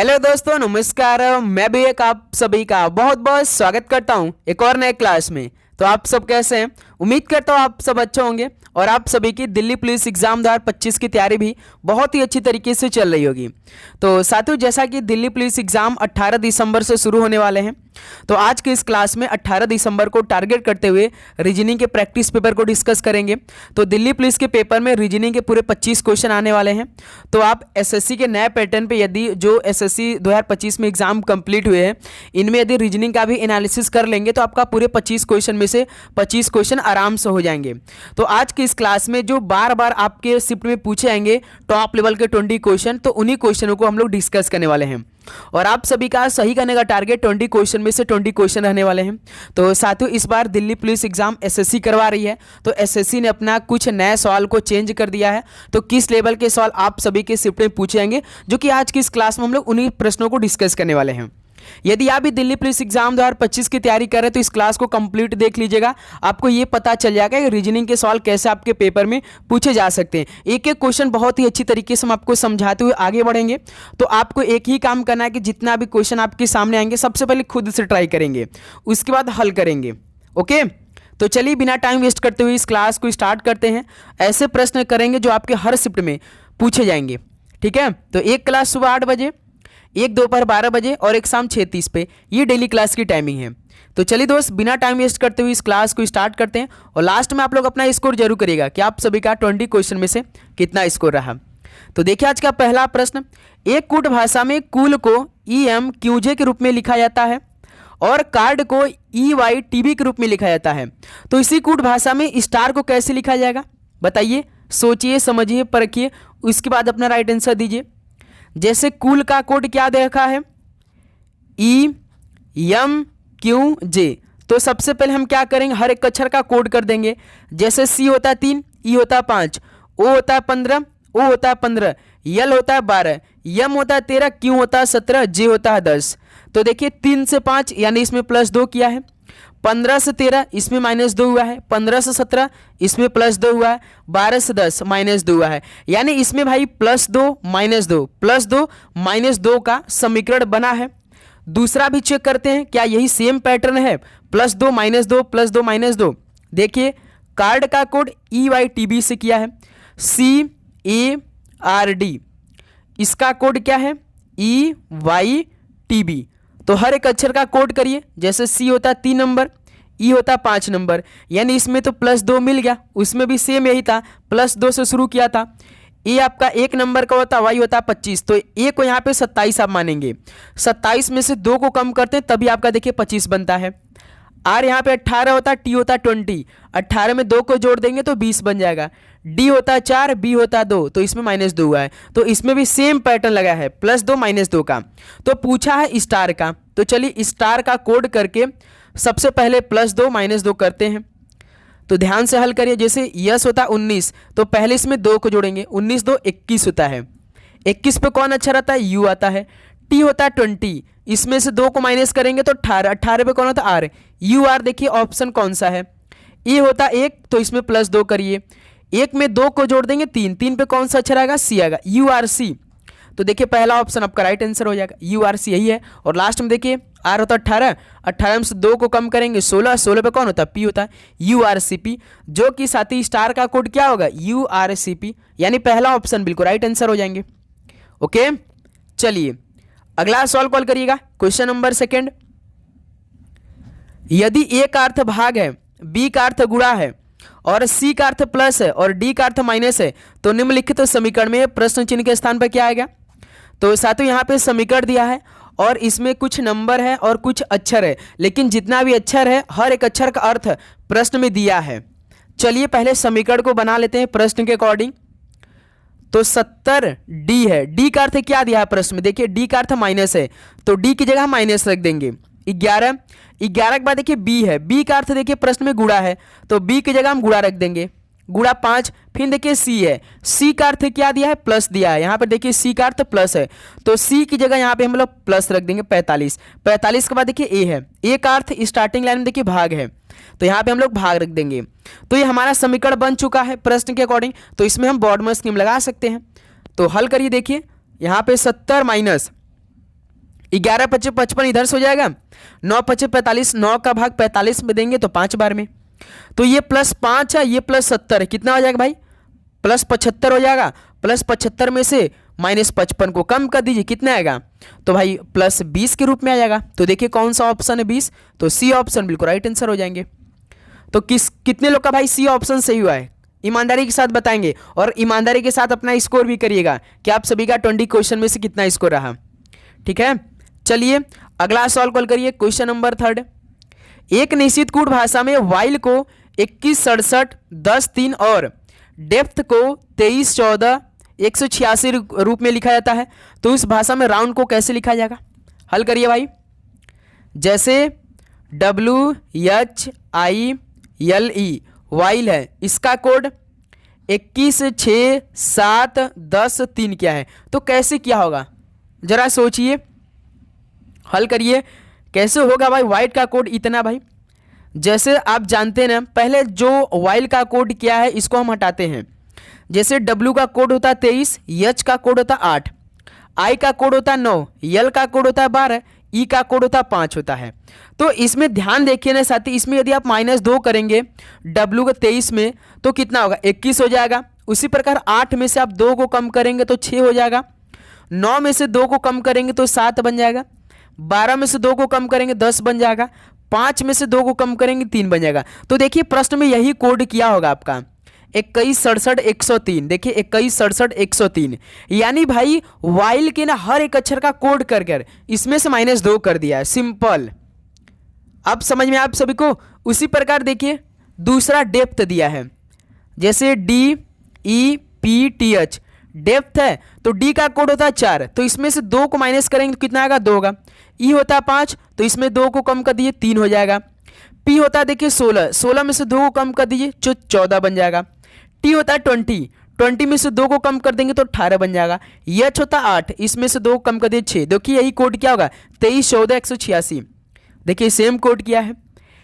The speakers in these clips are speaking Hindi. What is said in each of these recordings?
हेलो दोस्तों, नमस्कार। मैं भी एक आप सभी का बहुत बहुत स्वागत करता हूं एक और नए क्लास में। तो आप सब कैसे हैं? उम्मीद करता हूं आप सब अच्छे होंगे और आप सभी की दिल्ली पुलिस एग्जाम 2025 की तैयारी भी बहुत ही अच्छी तरीके से चल रही होगी। तो साथियों, जैसा कि दिल्ली पुलिस एग्जाम 18 दिसंबर से शुरू होने वाले हैं, तो आज के इस क्लास में 18 दिसंबर को टारगेट करते हुए रीजनिंग के प्रैक्टिस पेपर को डिस्कस करेंगे। तो दिल्ली पुलिस के पेपर में रीजनिंग के पूरे 25 क्वेश्चन आने वाले हैं। तो आप एसएससी के नए पैटर्न पे, यदि जो एसएससी 2025 में एग्जाम कंप्लीट हुए हैं, इनमें यदि रीजनिंग का भी एनालिसिस कर लेंगे तो आपका पूरे 25 क्वेश्चन में से 25 क्वेश्चन आराम से हो जाएंगे। तो आज की इस क्लास में जो बार बार आपके शिफ्ट में पूछे जाएंगे टॉप लेवल के 20 क्वेश्चन, तो उन्हीं क्वेश्चनों को हम लोग डिस्कस करने वाले हैं। और आप सभी का सही करने का टारगेट 20 क्वेश्चन में से 20 क्वेश्चन रहने वाले हैं। तो साथियों, इस बार दिल्ली पुलिस एग्जाम एसएससी करवा रही है, तो एसएससी ने अपना कुछ नए सवाल को चेंज कर दिया है। तो किस लेवल के सवाल आप सभी के शिफ्ट में पूछे जाएंगे, जो कि आज की इस क्लास में हम लोग उन्हीं प्रश्नों को डिस्कस करने वाले हैं। यदि आप भी दिल्ली पुलिस एग्जाम 2025 की तैयारी कर रहे हैं तो इस क्लास को कंप्लीट देख लीजिएगा। आपको ये पता चल जाएगा कि रीजनिंग के सवाल कैसे आपके पेपर में पूछे जा सकते हैं। एक एक क्वेश्चन बहुत ही अच्छी तरीके से हम आपको समझाते हुए आगे बढ़ेंगे। तो आपको एक ही काम करना है कि जितना भी क्वेश्चन आपके सामने आएंगे, सबसे पहले खुद से ट्राई करेंगे, उसके बाद हल करेंगे। ओके, तो चलिए बिना टाइम वेस्ट करते हुए इस क्लास को स्टार्ट करते हैं। ऐसे प्रश्न करेंगे जो आपके हर शिफ्ट में पूछे जाएंगे, ठीक है। तो एक क्लास सुबह 8 बजे, एक दोपहर 12 बजे और एक शाम 6:30 पे, ये डेली क्लास की टाइमिंग है। तो चलिए दोस्त, बिना टाइम वेस्ट करते हुए इस क्लास को स्टार्ट करते हैं। और लास्ट में आप लोग अपना स्कोर जरूर करिएगा कि आप सभी का 20 क्वेश्चन में से कितना स्कोर रहा। तो देखिए आज का पहला प्रश्न, एक कूट भाषा में कुल को EMQJ के रूप में लिखा जाता है और कार्ड को EYTB के रूप में लिखा जाता है। तो इसी कूट भाषा में स्टार को कैसे लिखा जाएगा, बताइए, सोचिए, समझिए, परखिए, उसके बाद अपना राइट आंसर दीजिए। जैसे कुल का कोड क्या दे रखा है, EMQJ, तो सबसे पहले हम क्या करेंगे, हर एक अक्षर का कोड कर देंगे। जैसे C होता है 3, E होता है 5, O होता है 15, O होता है 15, L होता है 12, M होता है 13, Q होता है 17, J होता है 10। तो देखिए 3 से 5 यानी इसमें +2 किया है, 15 से 13 इसमें -2 हुआ है, 15 से 17 इसमें +2 हुआ है, 12 से 10 -2 हुआ है। यानी इसमें भाई +2 -2 +2 -2 का समीकरण बना है। दूसरा भी चेक करते हैं, क्या यही सेम पैटर्न है, +2 -2 +2 -2। देखिए कार्ड का कोड EYTB से किया है, CARD, इसका कोड क्या है, EYTB। तो हर एक अक्षर का कोड करिए। जैसे C होता है 3 नंबर, E होता है 5 नंबर, यानी इसमें तो +2 मिल गया, उसमें भी सेम यही था, +2 से शुरू किया था। A आपका 1 नंबर का होता है, Y होता है 25, तो A को यहाँ पे 27 आप मानेंगे। 27 में से 2 को कम करते हैं तभी आपका देखिए 25 बनता है। R यहाँ पे 18 होता है, T होता है 20, 18 में 2 को जोड़ देंगे तो 20 बन जाएगा। D होता है 4, B होता है 2, तो इसमें -2 हुआ है। तो इसमें भी सेम पैटर्न लगा है, +2 -2 का। तो पूछा है स्टार का, तो चलिए स्टार का कोड करके सबसे पहले +2 -2 करते हैं। तो ध्यान से हल करिए। जैसे यस होता है 19, तो पहले इसमें 2 को जोड़ेंगे, 19 2 21 होता है। 21 पे कौन अच्छा रहता है, U आता है। T होता है 20, इसमें से 2 को माइनस करेंगे तो 18, 18 पे कौन होता है, R, UR। देखिए ऑप्शन कौन सा है, E होता है 1, तो इसमें +2 करिए, 1 में 2 को जोड़ देंगे 3, 3 पे कौन सा अक्षर आएगा, C आएगा, URC। तो देखिए पहला ऑप्शन आपका राइट आंसर हो जाएगा, URC यही है। और लास्ट में देखिए R होता है 18, 18 में से 2 को कम करेंगे 16, 16 पे कौन होता है, P होता है, URCP, जो कि साथी स्टार का कोड क्या होगा, URCP, यानी पहला ऑप्शन बिल्कुल राइट आंसर हो जाएंगे। ओके, चलिए अगला सवाल कॉल करिएगा। क्वेश्चन नंबर 2, यदि A का अर्थ भाग है, B का अर्थ गुणा है और C का अर्थ प्लस है और D का अर्थ माइनस है, तो निम्नलिखित समीकरण में प्रश्न चिन्ह के स्थान पर क्या आएगा। तो साथियों यहाँ पे समीकरण दिया है और इसमें कुछ नंबर है और कुछ अक्षर है, लेकिन जितना भी अक्षर है हर एक अक्षर का अर्थ प्रश्न में दिया है। चलिए पहले समीकरण को बना लेते हैं प्रश्न के अकॉर्डिंग। तो 70D है, D का अर्थ क्या दिया है प्रश्न में, देखिए D का अर्थ माइनस है, तो D की जगह माइनस रख देंगे। 11 के बाद देखिए B है, B का अर्थ देखिए प्रश्न में गुणा है, तो B की जगह हम गुणा रख देंगे, गुणा 5। फिर देखिए C है, C का अर्थ क्या दिया है, प्लस दिया है, यहाँ पर देखिए C का अर्थ प्लस है, तो C की जगह यहाँ पे हम लोग प्लस रख देंगे 45। 45 के बाद देखिए A है, A का अर्थ स्टार्टिंग लाइन में देखिए भाग है, तो यहाँ पे हम लोग भाग रख देंगे। तो ये हमारा समीकरण बन चुका है प्रश्न के अकॉर्डिंग। तो इसमें हम बॉर्डमर स्कीम लगा सकते हैं। तो हल करिए, देखिए यहाँ पे 70 माइनस 11 × 25 = 55, इधर से हो जाएगा 9 × 25 = 45, 9 का भाग 45 में देंगे तो 5 बार में। तो ये +5 है, ये +70 है, कितना हो जाएगा भाई +75 हो जाएगा। +75 में से -55 को कम कर दीजिए, कितना आएगा तो भाई +20 के रूप में आ जाएगा। तो देखिए कौन सा ऑप्शन है 20, तो सी ऑप्शन बिल्कुल राइट आंसर हो जाएंगे। तो कितने लोग का भाई सी ऑप्शन सही हुआ है ईमानदारी के साथ बताएंगे, और ईमानदारी के साथ अपना स्कोर भी करिएगा कि आप सभी का 20 क्वेश्चन में से कितना स्कोर रहा। ठीक है, चलिए अगला सवाल कॉल करिए। क्वेश्चन नंबर 3, एक निश्चित कूट भाषा में वाइल को 21, 67, 10, 3 और डेप्थ को 23, 14, 186 रूप में लिखा जाता है, तो इस भाषा में राउंड को कैसे लिखा जाएगा? हल करिए भाई। जैसे WHILE वाइल है, इसका कोड 21, 6, 7, 10, 3 क्या है, तो कैसे क्या होगा जरा सोचिए, हल करिए कैसे होगा भाई। वाइट का कोड इतना भाई, जैसे आप जानते हैं ना, पहले जो वाइल का कोड क्या है इसको हम हटाते हैं। जैसे W का कोड होता है 23, H का कोड होता है 8, I का कोड होता है 9, L का कोड होता है 12, E का कोड होता है 5 होता है। तो इसमें ध्यान देखिए ना साथी, इसमें यदि आप -2 करेंगे W का 23 में तो कितना होगा 21 हो जाएगा। उसी प्रकार 8 में से आप 2 को कम करेंगे तो 6 हो जाएगा, 9 में से 2 को कम करेंगे तो 7 बन जाएगा, 12 में से 2 को कम करेंगे 10 बन जाएगा, 5 में से 2 को कम करेंगे 3 बन जाएगा। तो देखिए प्रश्न में यही कोड किया होगा आपका 21, 67, 103। देखिए 21, 67, 103, यानी भाई वाइल के ना हर एक अक्षर का कोड कर कर इसमें से -2 कर दिया है, सिंपल। अब समझ में आप सभी को। उसी प्रकार देखिए दूसरा डेप्थ दिया है, जैसे DEPTH डेप्थ है, तो D का कोड होता है 4, तो इसमें से 2 को माइनस करेंगे तो कितना आएगा 2 होगा। E होता है 5, तो इसमें 2 को कम कर दीजिए 3 हो जाएगा। P होता है देखिए 16, 16 में से 2 को कम कर दीजिए जो 14 बन जाएगा। T होता है 20, 20 में से 2 को कम कर देंगे तो 18 बन जाएगा। H होता है 8, इसमें से 2 को कम कर दिए 6। देखिए यही कोड क्या होगा 23, 14, 186। देखिए सेम कोड किया है,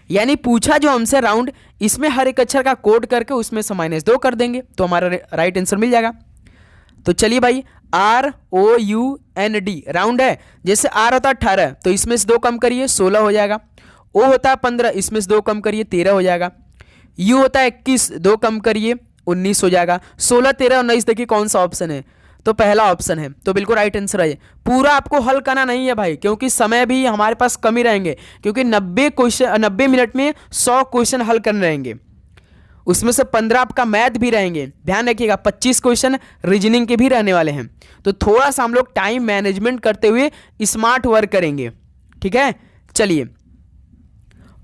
यानी पूछा जो हमसे राउंड, इसमें हर एक अक्षर का कोड करके उसमें से -2 कर देंगे तो हमारा राइट आंसर मिल जाएगा। तो चलिए भाई ROUND राउंड है, जैसे R होता है 18, तो इसमें से 2 कम करिए 16 हो जाएगा। O होता है 15, इसमें से 2 कम करिए 13 हो जाएगा। U होता है 21, 2 कम करिए 19 हो जाएगा। 16, 13, 19 देखिए कौन सा ऑप्शन है, तो पहला ऑप्शन है, तो बिल्कुल राइट आंसर है। पूरा आपको हल करना नहीं है भाई, क्योंकि समय भी हमारे पास कम ही रहेंगे, क्योंकि 90 मिनट में 100 क्वेश्चन हल करने रहेंगे, उसमें से 15 आपका मैथ भी रहेंगे। ध्यान रखिएगा 25 क्वेश्चन रीजनिंग के भी रहने वाले हैं, तो थोड़ा सा हम लोग टाइम मैनेजमेंट करते हुए स्मार्ट वर्क करेंगे। ठीक है, चलिए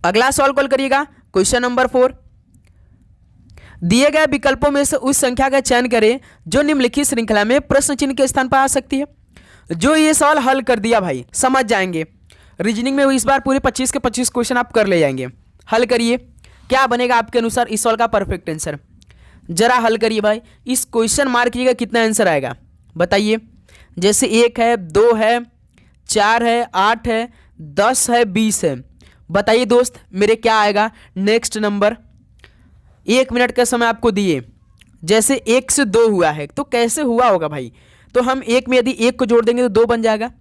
अगला सवाल कॉल करिएगा। क्वेश्चन नंबर 4, दिए गए विकल्पों में से उस संख्या का चयन करें जो निम्नलिखित श्रृंखला में प्रश्न चिन्ह के स्थान पर आ सकती है। जो ये सवाल हल कर दिया भाई समझ जाएंगे, रीजनिंग में इस बार पूरे 25 के 25 क्वेश्चन आप कर ले जाएंगे। हल करिए, क्या बनेगा आपके अनुसार इस सवाल का परफेक्ट आंसर, जरा हल करिए भाई। इस क्वेश्चन मार्क कीजिएगा कितना आंसर आएगा बताइए। जैसे 1 है, 2 है, 4 है, 8 है, 10 है, 20 है, बताइए दोस्त मेरे क्या आएगा नेक्स्ट नंबर। 1 मिनट का समय आपको दिए। जैसे 1 से 2 हुआ है तो कैसे हुआ होगा भाई, तो हम 1 में यदि 1 को जोड़ देंगे तो 2 बन जाएगा।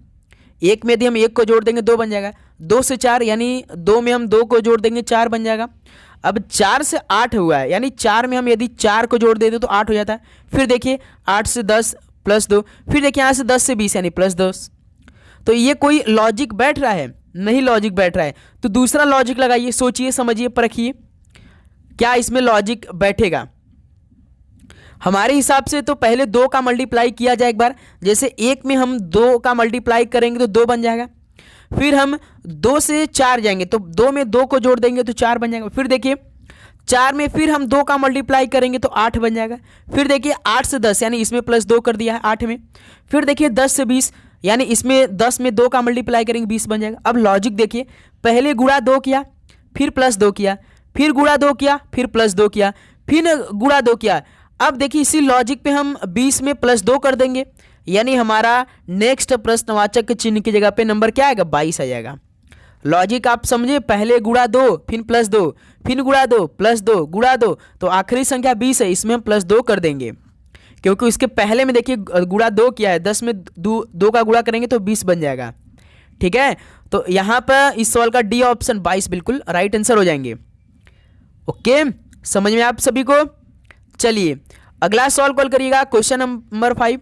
1 में यदि हम 1 को जोड़ देंगे 2 बन जाएगा। 2 से 4 यानी 2 में हम 2 को जोड़ देंगे 4 बन जाएगा। अब 4 से 8 हुआ है, यानी 4 में हम यदि 4 को जोड़ देते तो 8 हो जाता है। फिर देखिए 8 से 10 +2, फिर देखिए यहाँ से 10 से 20 यानी +10। तो ये कोई लॉजिक बैठ रहा है? नहीं लॉजिक बैठ रहा है, तो दूसरा लॉजिक लगाइए, सोचिए समझिए परखिए क्या इसमें लॉजिक बैठेगा। हमारे हिसाब से तो पहले 2 का मल्टीप्लाई किया जाए एक बार। जैसे 1 में हम 2 का मल्टीप्लाई करेंगे तो 2 बन जाएगा। फिर हम 2 से 4 जाएंगे तो 2 में 2 को जोड़ देंगे तो 4 बन जाएगा। फिर देखिए 4 में फिर हम 2 का मल्टीप्लाई करेंगे तो 8 बन जाएगा। फिर देखिए 8 से 10 यानी इसमें +2 कर दिया है 8 में। फिर देखिए 10 से 20 यानी इसमें 10 में 2 का मल्टीप्लाई करेंगे 20 बन जाएगा। अब लॉजिक देखिए, पहले गुणा 2 किया, फिर +2 किया, फिर गुणा 2 किया, फिर +2 किया, फिर गुणा 2 किया। अब देखिए इसी लॉजिक पे हम 20 में +2 कर देंगे, यानी हमारा नेक्स्ट प्रश्नवाचक चिन्ह की जगह पे नंबर क्या आएगा 22 आ जाएगा। लॉजिक आप समझे, पहले गुणा 2 फिर +2 फिर गुणा 2 +2 गुणा 2, तो आखिरी संख्या 20 है, इसमें हम +2 कर देंगे, क्योंकि उसके पहले में देखिए गुणा 2 किया है, 10 में 2 का गुणा करेंगे तो 20 बन जाएगा। ठीक है, तो यहाँ पर इस सवाल का डी ऑप्शन 22 बिल्कुल राइट आंसर हो जाएंगे। ओके, समझ में आप सभी को। चलिए अगला सवाल कॉल करिएगा, क्वेश्चन नंबर 5।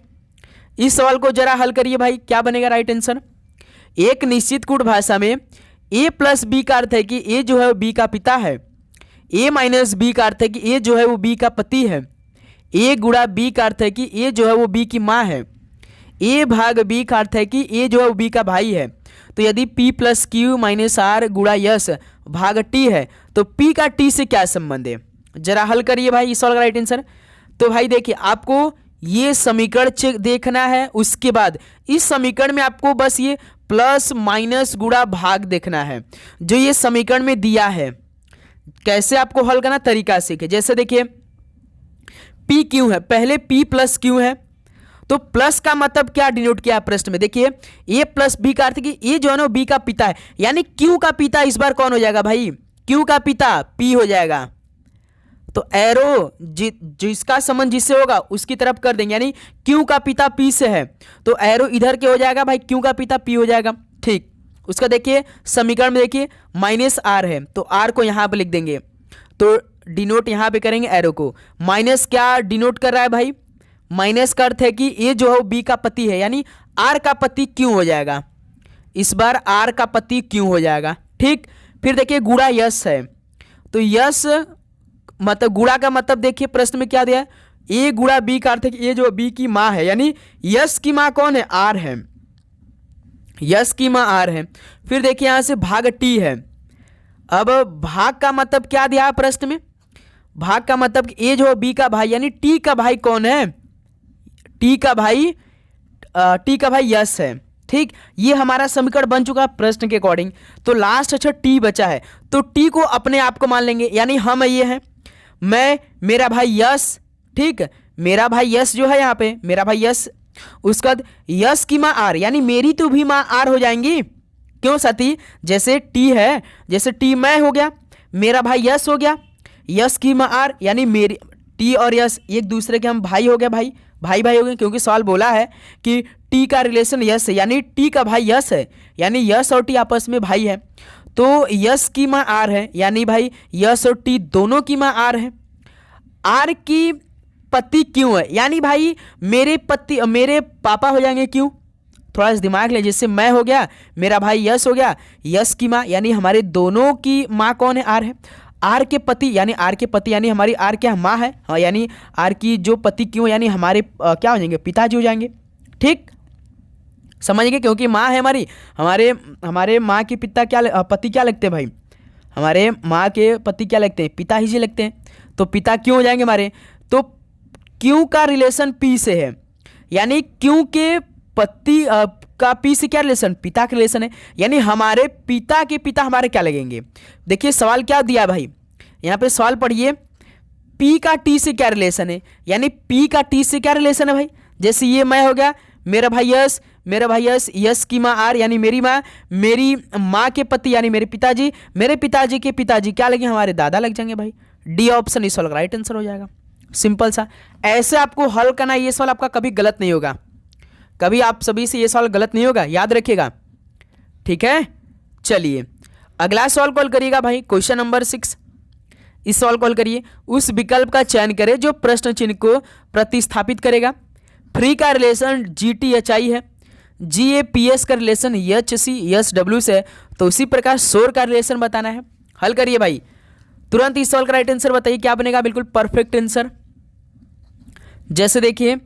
इस सवाल को जरा हल करिए भाई, क्या बनेगा राइट आंसर। एक निश्चित कूट भाषा में a प्लस बी का अर्थ है कि a जो है वो b का पिता है, a माइनस बी का अर्थ है कि a जो है वो b का पति है, a गुणा b का अर्थ है कि a जो है वो b की माँ है, a भाग b का अर्थ है कि a जो है वो b का भाई है। तो यदि p plus Q minus R गुणा यस भाग t है तो p का t से क्या संबंध है, जरा हल करिए भाई इस सवाल का राइट आंसर। तो भाई देखिए, आपको ये समीकरण चेक देखना है, उसके बाद इस समीकरण में आपको बस ये प्लस माइनस गुणा भाग देखना है जो ये समीकरण में दिया है। कैसे आपको हल करना तरीका सीखे, जैसे देखिए p क्यू है, पहले p प्लस क्यू है, तो प्लस का मतलब क्या डिनोट किया प्रश्न में, देखिए a प्लस बी का अर्थ कि a जो है ना b का पिता है, यानी q का पिता इस बार कौन हो जाएगा भाई, q का पिता p हो जाएगा। तो एरो जिसका संबंध जिससे होगा उसकी तरफ कर देंगे, यानी q का पिता p से है तो एरो इधर के हो जाएगा भाई, q का पिता p हो जाएगा। ठीक, उसका देखिए समीकरण में देखिए माइनस आर है तो आर को यहाँ पे लिख देंगे, तो डिनोट यहाँ पे करेंगे एरो को। माइनस क्या डिनोट कर रहा है भाई, माइनस का अर्थ है कि ये जो है बी का पति है, यानी आर का पति क्यों हो जाएगा, इस बार आर का पति क्यों हो जाएगा। ठीक, फिर देखिए गुणा यस है, तो यस मतलब गुणा का मतलब देखिए प्रश्न में क्या दिया है, ए गुणा बी का अर्थ है कि ये जो बी की माँ है, यानी यस की माँ कौन है, आर है, यस की माँ आर है। फिर देखिए यहाँ से भाग टी है, अब भाग का मतलब क्या दिया है प्रश्न में, भाग का मतलब कि ए जो बी का भाई, यानी टी का भाई कौन है, टी का भाई यस है। ठीक, ये हमारा समीकरण बन चुका प्रश्न के अकॉर्डिंग। तो लास्ट अच्छा टी बचा है, तो टी को अपने आप को मान लेंगे, यानी हम ये हैं, मैं मेरा भाई यस, ठीक, मेरा भाई यस जो है यहाँ पे मेरा भाई यस, उसके बाद यस की माँ आर, यानी मेरी तो भी माँ आर हो जाएंगी। क्यों साथी, जैसे टी है, जैसे टी मैं हो गया, मेरा भाई यस हो गया, यस की माँ आर, यानी मेरी टी और यस एक दूसरे के हम भाई हो गया, भाई हो गए, क्योंकि सवाल बोला है कि टी का रिलेशन यस है, यानी टी का भाई यस है, यानी यस और टी आपस में भाई है। तो यस की माँ आर है, यानी भाई यस और टी दोनों की माँ आर है। आर की पति क्यों है, यानी भाई मेरे पापा हो जाएंगे क्यों, थोड़ा सा दिमाग ले, जैसे मैं हो गया, मेरा भाई यस हो गया, यस की माँ यानी हमारे दोनों की माँ कौन है, आर है। आर के पति यानी हमारी आर क्या माँ है, हाँ, यानी आर की जो पति क्यों, यानी हमारे क्या हो जाएंगे, पिताजी हो जाएंगे। ठीक, समझ गए, क्योंकि माँ है हमारे माँ के पति क्या लगते हैं भाई, हमारे माँ के पति क्या लगते हैं, पिता ही जी लगते हैं, तो पिता क्यों हो जाएंगे हमारे। तो क्यों का रिलेशन पी से है, यानी क्यों के पति का पी से क्या रिलेशन, पिता का रिलेशन है, यानी हमारे पिता के पिता हमारे क्या लगेंगे। देखिए सवाल क्या दिया भाई, यहाँ पे सवाल पढ़िए, पी का टी से क्या रिलेशन है, यानी पी का टी से क्या रिलेशन है भाई, जैसे ये मैं हो गया, मेरा भाई यस की माँ आर, यानी मेरी माँ के पति यानी मेरे पिताजी के पिताजी क्या लगे, हमारे दादा लग जाएंगे भाई। डी ऑप्शन इस सवाल का राइट आंसर हो जाएगा, सिंपल सा। ऐसे आपको हल करना, ये सवाल आपका कभी गलत नहीं होगा, कभी आप सभी से ये सवाल गलत नहीं होगा, याद रखिएगा। ठीक है, चलिए अगला सवाल कॉल करिएगा भाई, क्वेश्चन नंबर 6। इस सवाल कॉल करिए, उस विकल्प का चयन करें जो प्रश्न चिन्ह को प्रतिस्थापित करेगा। फ्री का रिलेशन GTHI है, GAPS का रिलेशन HCSW से है, तो उसी प्रकार शोर का रिलेशन बताना है। हल करिए भाई, तुरंत इस सवाल का राइट आंसर बताइए क्या बनेगा, बिल्कुल परफेक्ट आंसर। जैसे देखिए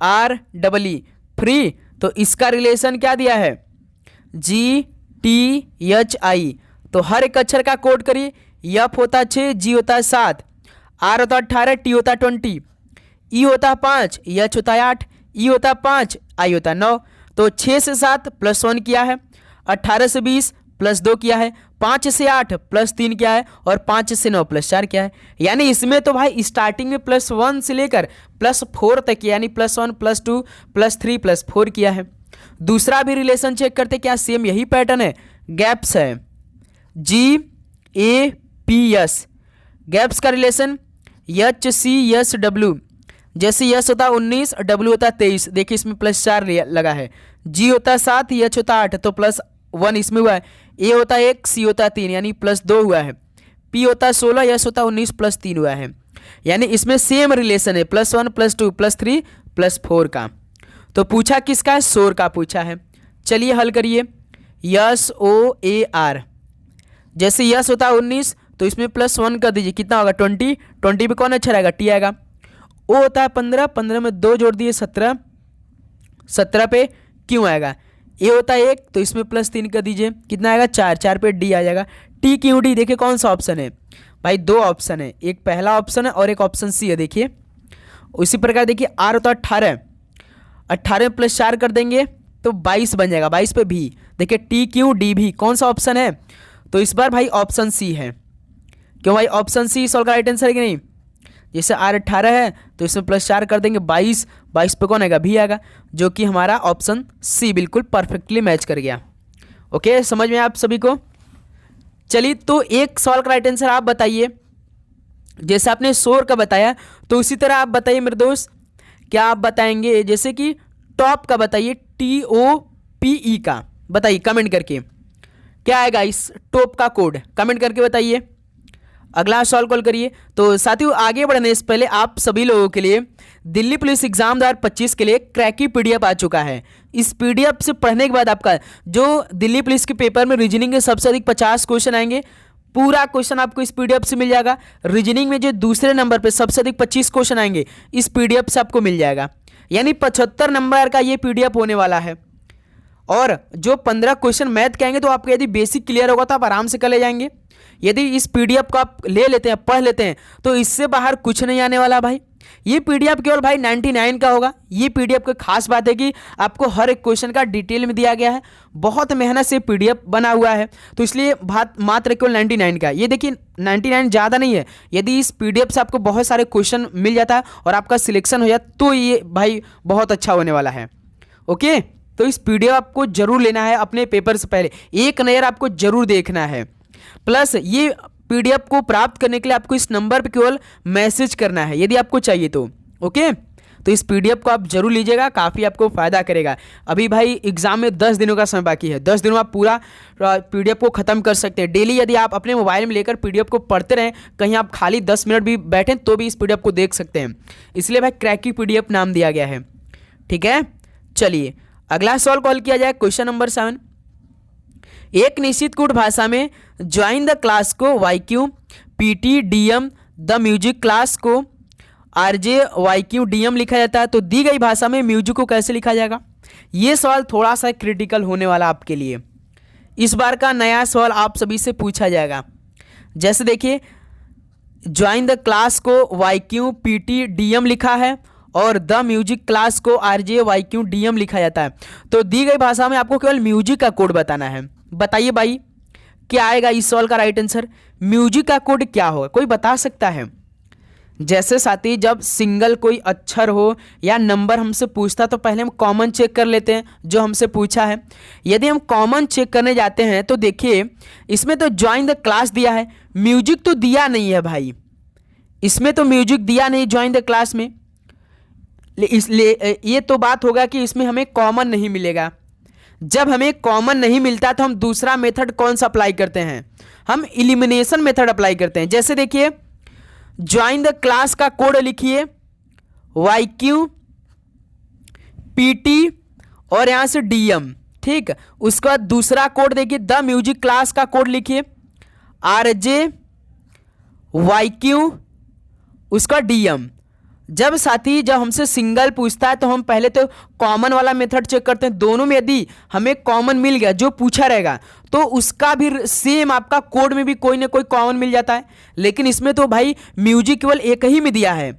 FREE फ्री, तो इसका रिलेशन क्या दिया है, GTHI, तो हर एक अक्षर का कोड करिए, F होता 6, G होता 7, R होता 18, T होता 20, E होता 5, H होता 8, E होता 5, I होता 9। तो 6 से 7 प्लस 1 किया है, 18 से 20 प्लस 2 किया है, 5 से 8 प्लस 3 किया है, और 5 से 9 प्लस 4 किया है। यानी इसमें तो भाई स्टार्टिंग में +1 से लेकर +4 तक किया, यानी +1 +2 +3 +4 किया है। दूसरा भी रिलेशन चेक करते, क्या सेम यही पैटर्न है, गैप्स है, GAPS, गैप्स का रिलेशन HCSW, जैसे यस होता 19, W होता 23, देखिए इसमें +4 लगा है, जी होता है 7, एच होता है 8, तो +1 इसमें हुआ है। ए होता है 1, सी होता है 3, यानी +2 हुआ है। पी होता है 16, एस होता है 19, +3 हुआ है। यानी इसमें सेम रिलेशन है, +1 +2 +3 +4 का। तो पूछा किसका है? शोर का पूछा है। चलिए हल करिए। SOAR, जैसे यस होता है 19, तो इसमें +1 कर दीजिए, कितना होगा? 20, 20 पे कौन अच्छा रहेगा? टी आएगा। ओ होता है 15, 15 में 2 जोड़ दिए 17, 17 पे क्यों आएगा? ए होता है 1, तो इसमें +3 कर दीजिए, कितना आएगा? 4, 4 पे डी आ जाएगा। टी क्यों डी? देखिए कौन सा ऑप्शन है भाई? 2 ऑप्शन है, एक पहला ऑप्शन है और एक ऑप्शन सी है। देखिए उसी प्रकार देखिए आर होता है 18, 18 में +4 कर देंगे तो 22 बन जाएगा, 22 पे भी। देखिए टी क्यों डी भी, कौन सा ऑप्शन है? तो इस बार भाई ऑप्शन सी है। क्यों भाई? ऑप्शन सी सॉल्व का राइट आंसर है कि नहीं? जैसे आर 18 है तो इसमें +4 कर देंगे, 22, 22 पे कौन आएगा? भी आएगा, जो कि हमारा ऑप्शन सी बिल्कुल परफेक्टली मैच कर गया। ओके, समझ में आप सभी को? चलिए तो एक सवाल का राइट आंसर आप बताइए। जैसे आपने शोर का बताया तो उसी तरह आप बताइए मेरे दोस्त, क्या आप बताएंगे? जैसे कि टॉप का बताइए, TOPE का बताइए कमेंट करके, क्या आएगा इस टॉप का कोड? कमेंट करके बताइए। अगला सवाल कॉल करिए। तो साथियों आगे बढ़ने से पहले आप सभी लोगों के लिए दिल्ली पुलिस एग्जाम 2025 के लिए क्रैकी पीडीएफ आ चुका है। इस पीडीएफ से पढ़ने के बाद आपका जो दिल्ली पुलिस के पेपर में रीजनिंग के सबसे अधिक 50 क्वेश्चन आएंगे, पूरा क्वेश्चन आपको इस पीडीएफ से मिल जाएगा। रीजनिंग में जो दूसरे नंबर पे सबसे अधिक 25 क्वेश्चन आएंगे, इस पीडीएफ से आपको मिल जाएगा। यानी 75 नंबर का ये पीडीएफ होने वाला है। और जो 15 क्वेश्चन मैथ के आएंगे तो आपको यदि बेसिक क्लियर होगा तो आप आराम से कर ले जाएंगे। यदि इस पीडीएफ को आप ले लेते हैं, पढ़ लेते हैं, तो इससे बाहर कुछ नहीं आने वाला भाई। ये पीडीएफ केवल भाई 99 का होगा। ये पीडीएफ की खास बात है कि आपको हर एक क्वेश्चन का डिटेल में दिया गया है। बहुत मेहनत से पीडीएफ बना हुआ है, तो इसलिए मात्र केवल 99 का। ये देखिए 99 ज़्यादा नहीं है। यदि इस पीडीएफ से आपको बहुत सारे क्वेश्चन मिल जाता है और आपका सिलेक्शन हो जाता तो ये भाई बहुत अच्छा होने वाला है। ओके, तो इस पीडीएफ आपको जरूर लेना है अपने पेपर से पहले, एक नज़र आपको जरूर देखना है। प्लस ये पीडीएफ को प्राप्त करने के लिए आपको इस नंबर पर केवल मैसेज करना है यदि आपको चाहिए तो। ओके, तो इस पीडीएफ को आप जरूर लीजिएगा, काफ़ी आपको फायदा करेगा। अभी भाई एग्जाम में 10 दिनों का समय बाकी है। 10 दिनों में आप पूरा पीडीएफ को खत्म कर सकते हैं। डेली यदि आप अपने मोबाइल में लेकर पीडीएफ को पढ़ते रहें, कहीं आप खाली 10 मिनट भी बैठें तो भी इस पीडीएफ को देख सकते हैं। इसलिए भाई क्रैकी पीडीएफ नाम दिया गया है। ठीक है, चलिए अगला सवाल कॉल किया जाए। क्वेश्चन नंबर 7, एक निश्चित कूट भाषा में ज्वाइन द क्लास को YQ, PT, DM, the music class को RJ, YQ, DM लिखा जाता है, तो दी गई भाषा में म्यूजिक को कैसे लिखा जाएगा? ये सवाल थोड़ा सा क्रिटिकल होने वाला आपके लिए। इस बार का नया सवाल आप सभी से पूछा जाएगा। जैसे देखिए ज्वाइन द क्लास को YQ, PT, DM लिखा है और द म्यूजिक क्लास को RJ, YQ, DM लिखा जाता है, तो दी गई भाषा में आपको केवल म्यूजिक का कोड बताना है। बताइए भाई क्या आएगा इस सवाल का राइट आंसर? म्यूजिक का कोड क्या होगा, कोई बता सकता है? जैसे साथी जब सिंगल कोई अक्षर हो या नंबर हमसे पूछता तो पहले हम कॉमन चेक कर लेते हैं जो हमसे पूछा है। यदि हम कॉमन चेक करने जाते हैं तो देखिए इसमें तो ज्वाइन द क्लास दिया है, म्यूजिक तो दिया नहीं है भाई। इसमें तो म्यूजिक दिया नहीं ज्वाइन द क्लास में, इसलिए ये तो बात होगा कि इसमें हमें कॉमन नहीं मिलेगा। जब हमें कॉमन नहीं मिलता तो हम दूसरा मेथड कौन सा अप्लाई करते हैं? हम एलिमिनेशन मेथड अप्लाई करते हैं। जैसे देखिए ज्वाइन द क्लास का कोड लिखिए YQ, PT और यहां से DM, ठीक। उसके बाद दूसरा कोड देखिए द म्यूजिक क्लास का कोड लिखिए RJ, YQ, उसका DM। जब साथी जब हमसे सिंगल पूछता है तो हम पहले तो कॉमन वाला मेथड चेक करते हैं। दोनों में यदि हमें कॉमन मिल गया, जो पूछा रहेगा, तो उसका भी सेम आपका कोड में भी कोई ना कोई कॉमन मिल जाता है। लेकिन इसमें तो भाई म्यूजिक केवल एक ही में दिया है,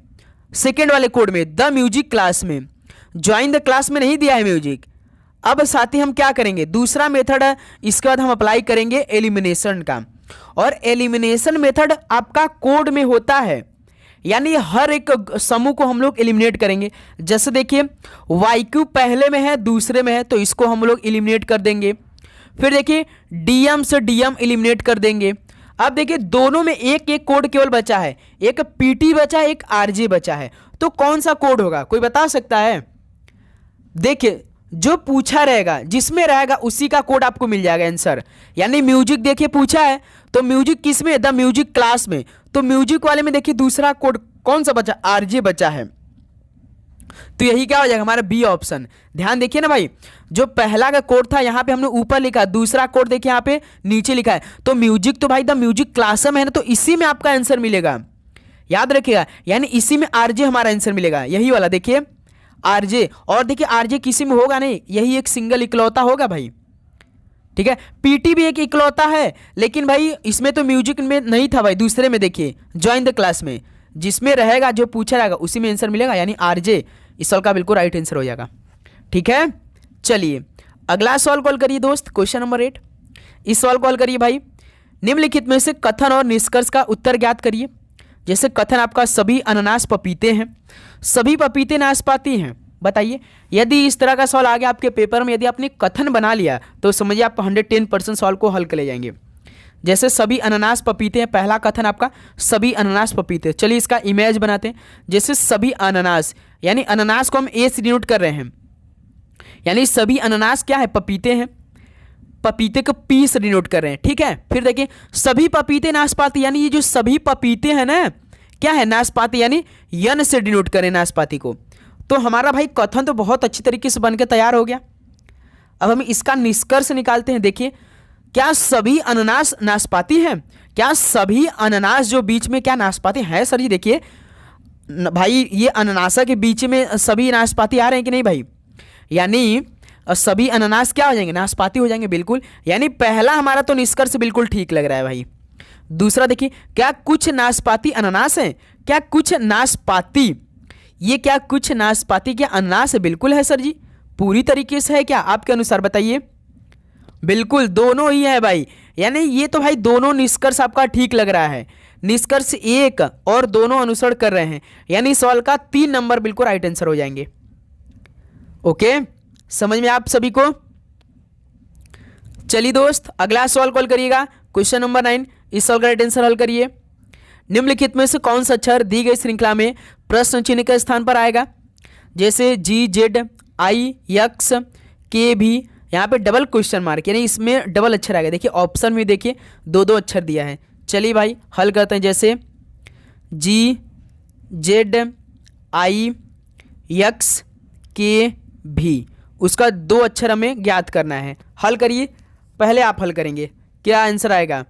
सेकेंड वाले कोड में द म्यूजिक क्लास में, ज्वाइन द क्लास में नहीं दिया है म्यूजिक। अब साथी हम क्या करेंगे? दूसरा मेथड है, इसके बाद हम अप्लाई करेंगे एलिमिनेशन का। और एलिमिनेशन मेथड आपका कोड में होता है, यानी हर एक समूह को हम लोग एलिमिनेट करेंगे। जैसे देखिए YQ पहले में है, दूसरे में है, तो इसको हम लोग एलिमिनेट कर देंगे। फिर देखिए DM से DM एलिमिनेट कर देंगे। अब देखिए दोनों में एक एक कोड केवल बचा है, एक PT बचा है, एक RJ बचा है, तो कौन सा कोड होगा, कोई बता सकता है? देखिए जो पूछा रहेगा जिसमें रहेगा उसी का कोड आपको मिल जाएगा आंसर। यानी म्यूजिक देखिए पूछा है तो म्यूजिक किस में, द म्यूजिक क्लास में, तो म्यूजिक वाले में देखिए दूसरा कोड कौन सा बचा, आरजे बचा है, तो यही क्या हो जाएगा हमारा बी ऑप्शन। ध्यान देखिए ना भाई, जो पहला का कोड था यहाँ पे हमने ऊपर लिखा, दूसरा कोड देखिए यहाँ पे नीचे लिखा है, तो म्यूजिक तो भाई द म्यूजिक क्लास में है ना, तो इसी में आपका आंसर मिलेगा, याद रखिएगा। यानी इसी में आरजे हमारा आंसर मिलेगा, यही वाला देखिए आरजे। और देखिए आरजे किसी में होगा नहीं, यही एक सिंगल इकलौता होगा भाई, ठीक है। पीटी भी एक इकलौता है, लेकिन भाई इसमें तो म्यूजिक में नहीं था भाई, दूसरे में देखिए ज्वाइन द क्लास में, जिसमें रहेगा जो पूछा रहेगा उसी में आंसर मिलेगा, यानी आरजे इस सवाल का बिल्कुल राइट आंसर हो जाएगा, ठीक है। चलिए अगला सवाल कॉल करिए दोस्त, क्वेश्चन नंबर 8। इस सवाल कॉल करिए भाई, निम्नलिखित में से कथन और निष्कर्ष का उत्तर ज्ञात करिए। जैसे कथन आपका सभी अनानास पपीते हैं, सभी पपीते नाशपाती हैं, बताइए। यदि इस तरह का सवाल आ गया आपके पेपर में, यदि आपने कथन बना लिया तो समझिए आप 110% सवाल को हल कर ले जाएंगे। जैसे सभी अनानास पपीते हैं, पहला कथन आपका सभी अनानास पपीते। चलिए इसका इमेज बनाते हैं। जैसे सभी अनानास, यानी अनानास को हम ए से डिनोट कर रहे हैं, यानी सभी अनानास क्या है, पपीते हैं, पपीते को पी से डिनोट कर रहे हैं, ठीक है। फिर देखिए सभी पपीते नाशपाती, यानी ये जो सभी पपीते हैं ना क्या है, नाशपाती, यानी यन से डिनोट करें नाशपाती को। तो हमारा भाई कथन तो बहुत अच्छी तरीके से बनकर तैयार हो गया। अब हम इसका निष्कर्ष निकालते हैं। देखिए क्या सभी अनानास नाशपाती हैं, क्या सभी अनानास जो बीच में क्या नाशपाती है सर जी। देखिए भाई ये अनानासा के बीच में सभी नाशपाती आ रहे हैं कि नहीं भाई, यानी सभी अनानास क्या हो जाएंगे, नाशपाती हो जाएंगे, बिल्कुल। यानी पहला हमारा तो निष्कर्ष बिल्कुल ठीक लग रहा है भाई। दूसरा देखिए क्या कुछ नाशपाती अनानास हैं, क्या कुछ नाशपाती, ये क्या कुछ नाशपाती क्या अनानास है, बिल्कुल है सर जी, पूरी तरीके से है क्या आपके अनुसार, बताइए। बिल्कुल दोनों ही है भाई, यानी ये तो भाई दोनों निष्कर्ष आपका ठीक लग रहा है। निष्कर्ष एक और दोनों अनुसरण कर रहे हैं, यानी सवाल का 3 नंबर बिल्कुल राइट आंसर हो जाएंगे। ओके, समझ में आप सभी को। चलिए दोस्त अगला सवाल कॉल करिएगा, क्वेश्चन नंबर 9। इस सवाल का राइट आंसर हल करिए। निम्नलिखित में से कौन सा अक्षर दी गई श्रृंखला में प्रश्न चिन्ह के स्थान पर आएगा। जैसे जी जेड आई एक्स के भी, यहाँ पे डबल क्वेश्चन मार्क, यानी इसमें डबल अक्षर आएगा। देखिए ऑप्शन में देखिए 2-2 अक्षर दिया है। चलिए भाई हल करते हैं। जैसे जी जेड आई एक्स के भी, उसका 2 अक्षर हमें ज्ञात करना है। हल करिए, पहले आप हल करेंगे, क्या आंसर आएगा।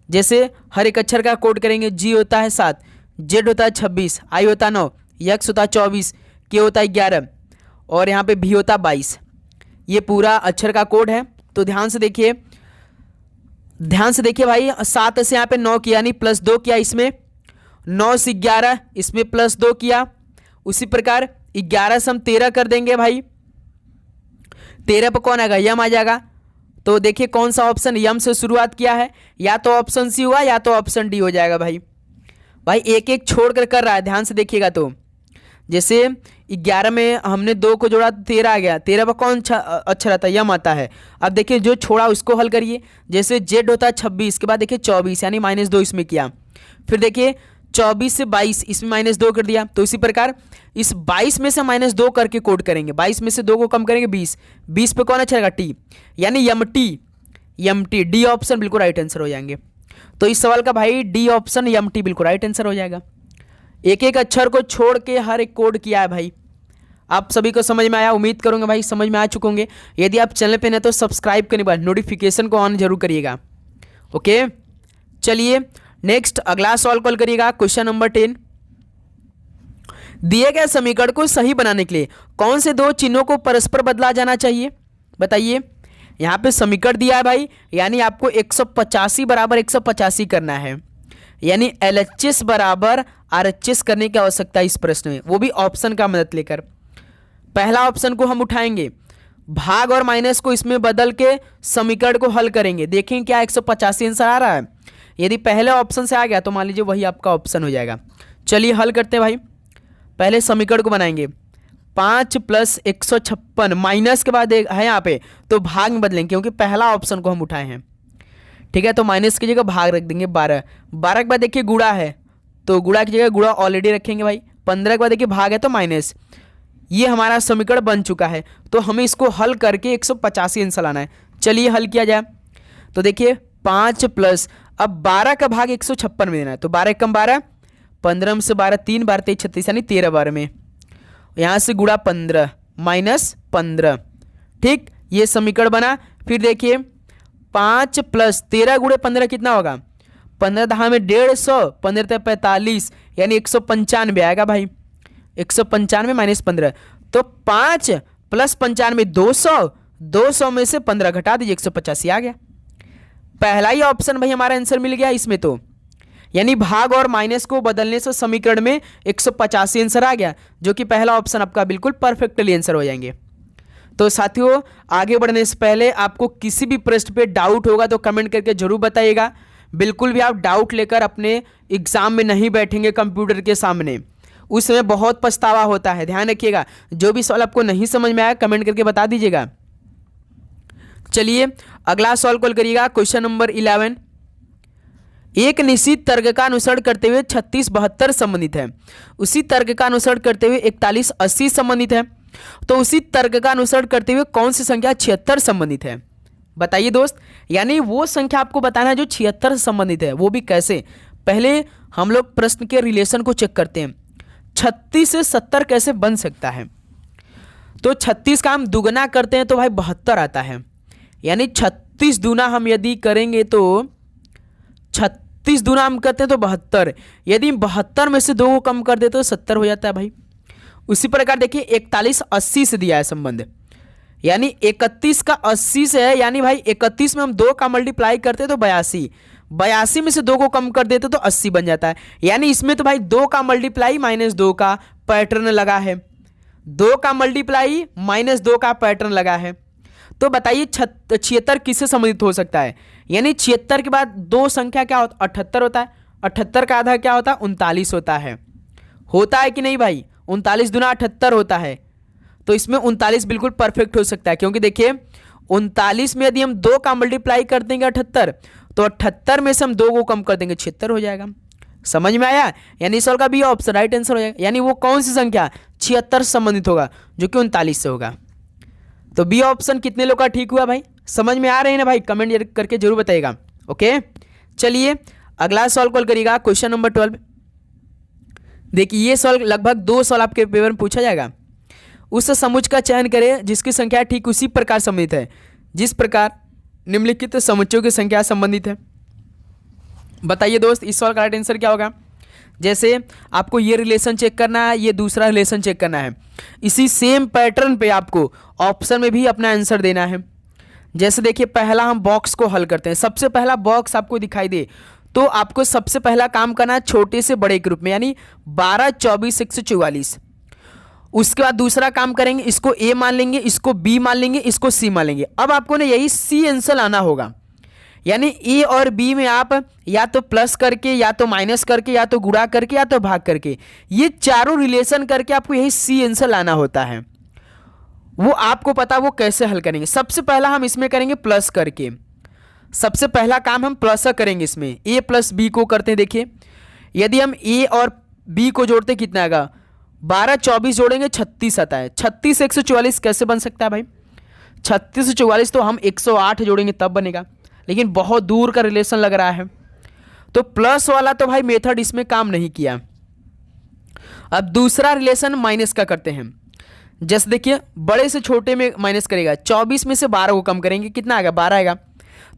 जैसे हर एक अक्षर का कोड करेंगे। जी होता है 7, जेड होता है 26, आई होता है 9, एक्स होता है 24, के होता है 11 और यहाँ पे भी होता है 22। ये पूरा अक्षर का कोड है। तो ध्यान से देखिए, ध्यान से देखिए भाई, 7 से यहाँ पे 9 किया, यानी +2 किया इसमें, 9 से 11 इसमें +2 किया। उसी प्रकार 11 से हम 13 कर देंगे भाई, 13 पर कौन आएगा, यम आ जाएगा। तो देखिए कौन सा ऑप्शन यम से शुरुआत किया है, या तो ऑप्शन सी हुआ या तो ऑप्शन डी हो जाएगा भाई। भाई एक एक छोड़ कर रहा है, ध्यान से देखिएगा। तो जैसे 11 में हमने 2 को जोड़ा 13 आ गया, 13 पर कौन अक्षर आता है, यम आता है। अब देखिए जो छोड़ा उसको हल करिए। जैसे जेड होता है 26 के बाद देखिए 24, यानी -2 इसमें किया। फिर देखिए 24 से 22 इसमें -2 कर दिया। तो इसी प्रकार इस 22 में से -2 करके कोड करेंगे, 22 में से 2 को कम करेंगे 20, 20 पे कौन अच्छा रहेगा, टी, यानी यम टी, डी ऑप्शन बिल्कुल राइट आंसर हो जाएंगे। तो इस सवाल का भाई डी ऑप्शन यम टी बिल्कुल राइट आंसर हो जाएगा। एक एक अक्षर को छोड़ के हर एक कोड किया है भाई। आप सभी को समझ में आया, उम्मीद करूंगा भाई समझ में आ चुके होंगे। यदि आप चैनल पे नए तो सब्सक्राइब करने के बाद नोटिफिकेशन को ऑन जरूर करिएगा। ओके चलिए नेक्स्ट अगला सवाल कॉल करिएगा, क्वेश्चन नंबर 10। दिए गए समीकरण को सही बनाने के लिए कौन से 2 चिन्हों को परस्पर बदला जाना चाहिए, बताइए। यहां पे समीकरण दिया है भाई, यानी आपको 185 बराबर 185 करना है, यानी LHS बराबर RHS करने की आवश्यकता है इस प्रश्न में, वो भी ऑप्शन का मदद लेकर। पहला ऑप्शन को हम उठाएंगे, भाग और माइनस को इसमें बदल के समीकरण को हल करेंगे, देखेंगे क्या 185 आंसर आ रहा है। यदि पहले ऑप्शन से आ गया तो मान लीजिए वही आपका ऑप्शन हो जाएगा। चलिए हल करते हैं भाई। पहले समीकरण को बनाएंगे, 5 + 156 माइनस के बाद है यहाँ पे, तो भाग में बदलेंगे क्योंकि पहला ऑप्शन को हम उठाए हैं, ठीक है। तो माइनस की जगह भाग रख देंगे 12, 12 के बाद देखिए गुणा है तो गुणा की जगह गुणा ऑलरेडी रखेंगे भाई, 15 के बाद देखिए भाग है तो माइनस, ये हमारा समीकरण बन चुका है। तो हमें इसको हल करके 185 आंसर लाना है। चलिए हल किया जाए। तो देखिए 5 प्लस, अब 12 का भाग 156 में देना है। तो 12 कम 12, 15 में से 12, 3 12 23 36, यानी 13 बार में। यहाँ से गुणा 15 माइनस 15। ठीक, ये समीकरण बना। फिर देखिए 5 प्लस 13 गुणे 15 कितना होगा? 15 दहा में 150, 15 ते 45, यानी 195 आएगा भाई। 195 माइनस 15, तो 5 प्लस 95 200, 200 में से 15 घटा दीजिए, 185 आ गया। पहला ही ऑप्शन भाई हमारा आंसर मिल गया इसमें। तो यानी भाग और माइनस को बदलने से समीकरण में 185 आंसर आ गया, जो कि पहला ऑप्शन आपका बिल्कुल परफेक्टली आंसर हो जाएंगे। तो साथियों, आगे बढ़ने से पहले आपको किसी भी प्रश्न पे डाउट होगा तो कमेंट करके जरूर बताइएगा। बिल्कुल भी आप डाउट लेकर अपने एग्जाम में नहीं बैठेंगे कंप्यूटर के सामने, उस समय बहुत पछतावा होता है। ध्यान रखिएगा, जो भी सवाल आपको नहीं समझ में आया कमेंट करके बता दीजिएगा। चलिए अगला सवाल कॉल करिएगा। क्वेश्चन नंबर 11, एक निश्चित तर्क का अनुसरण करते हुए 36 72 संबंधित है, उसी तर्क का अनुसरण करते हुए 41 80 संबंधित है, तो उसी तर्क का अनुसरण करते हुए कौन सी संख्या 76 संबंधित है? बताइए दोस्त। यानी वो संख्या आपको बताना है जो 76 से संबंधित है। वो भी कैसे? पहले हम लोग प्रश्न के रिलेशन को चेक करते हैं। 36 से 70 कैसे बन सकता है? तो 36 का हम दुगना करते हैं तो भाई 72 आता है। यानी 36 दूना हम यदि करेंगे तो 36 दूना हम करते हैं तो 72, यदि 72 में से 2 को कम कर देते तो 70 हो जाता है भाई। उसी प्रकार देखिए 41 80 से दिया है संबंध, यानी 31 का 80 से है, यानी भाई 31 में हम 2 का मल्टीप्लाई करते तो 82, 82 में से 2 को कम कर देते तो 80 बन जाता है। यानी इसमें तो भाई 2 का मल्टीप्लाई माइनस 2 का पैटर्न लगा है, 2 का मल्टीप्लाई माइनस 2 का पैटर्न लगा है। तो बताइए 76 किससे संबंधित हो सकता है? यानी 76 के बाद 2 संख्या क्या होता है? 78 होता है। 78 का आधा क्या होता है? 39 होता है। होता है कि नहीं भाई? 39 दूना 78 होता है। तो इसमें 39 बिल्कुल परफेक्ट हो सकता है, क्योंकि देखिए 39 में यदि हम 2 का मल्टीप्लाई कर देंगे 78, तो 78 में से हम 2 को कम कर देंगे 76 हो जाएगा। समझ में आया? यानी इस सवाल का बी ऑप्शन राइट आंसर हो जाएगा। यानी वो कौन सी संख्या 76 से संबंधित होगा, जो कि 39 से होगा। तो बी ऑप्शन कितने लोग का ठीक हुआ भाई? समझ में आ रहे हैं ना भाई? कमेंट करके जरूर बताइएगा। ओके, चलिए अगला सवाल कॉल करिएगा। क्वेश्चन नंबर 12, देखिए ये सवाल लगभग 2 सवाल आपके पेपर में पूछा जाएगा। उस समुच्चय का चयन करें जिसकी संख्या ठीक उसी प्रकार संबंधित है जिस प्रकार निम्नलिखित समुच्चयों की संख्या संबंधित है। बताइए दोस्त, इस सवाल का राइट आंसर क्या होगा? जैसे आपको ये रिलेशन चेक करना है, ये दूसरा रिलेशन चेक करना है, इसी सेम पैटर्न पे आपको ऑप्शन में भी अपना आंसर देना है। जैसे देखिए पहला हम बॉक्स को हल करते हैं। सबसे पहला बॉक्स आपको दिखाई दे तो आपको सबसे पहला काम करना है छोटे से बड़े के रूप में, यानी 12 24 144। उसके बाद दूसरा काम करेंगे, इसको ए मान लेंगे, इसको बी मान लेंगे, इसको सी मान लेंगे। अब आपको ना यही सी आंसर लाना होगा। यानी ए और बी में आप या तो प्लस करके, या तो माइनस करके, या तो गुणा करके, या तो भाग करके, ये चारों रिलेशन करके आपको यही सी आंसर लाना होता है। वो आपको पता वो कैसे हल करेंगे। सबसे पहला हम इसमें करेंगे प्लस करके। सबसे पहला काम हम प्लस करेंगे इसमें, ए प्लस बी को करते हैं। देखिए यदि हम ए और बी को जोड़ते कितना आएगा? 12 24 जोड़ेंगे 36 आता है। 36 से 144 कैसे बन सकता है भाई? 36 से 44 तो हम 108 जोड़ेंगे तब बनेगा, लेकिन बहुत दूर का रिलेशन लग रहा है। तो प्लस वाला तो भाई मेथड इसमें काम नहीं किया। अब दूसरा रिलेशन माइनस का करते हैं। जैसे देखिए बड़े से छोटे में माइनस करेगा, 24 में से 12 को कम करेंगे, कितना आएगा? 12 आएगा।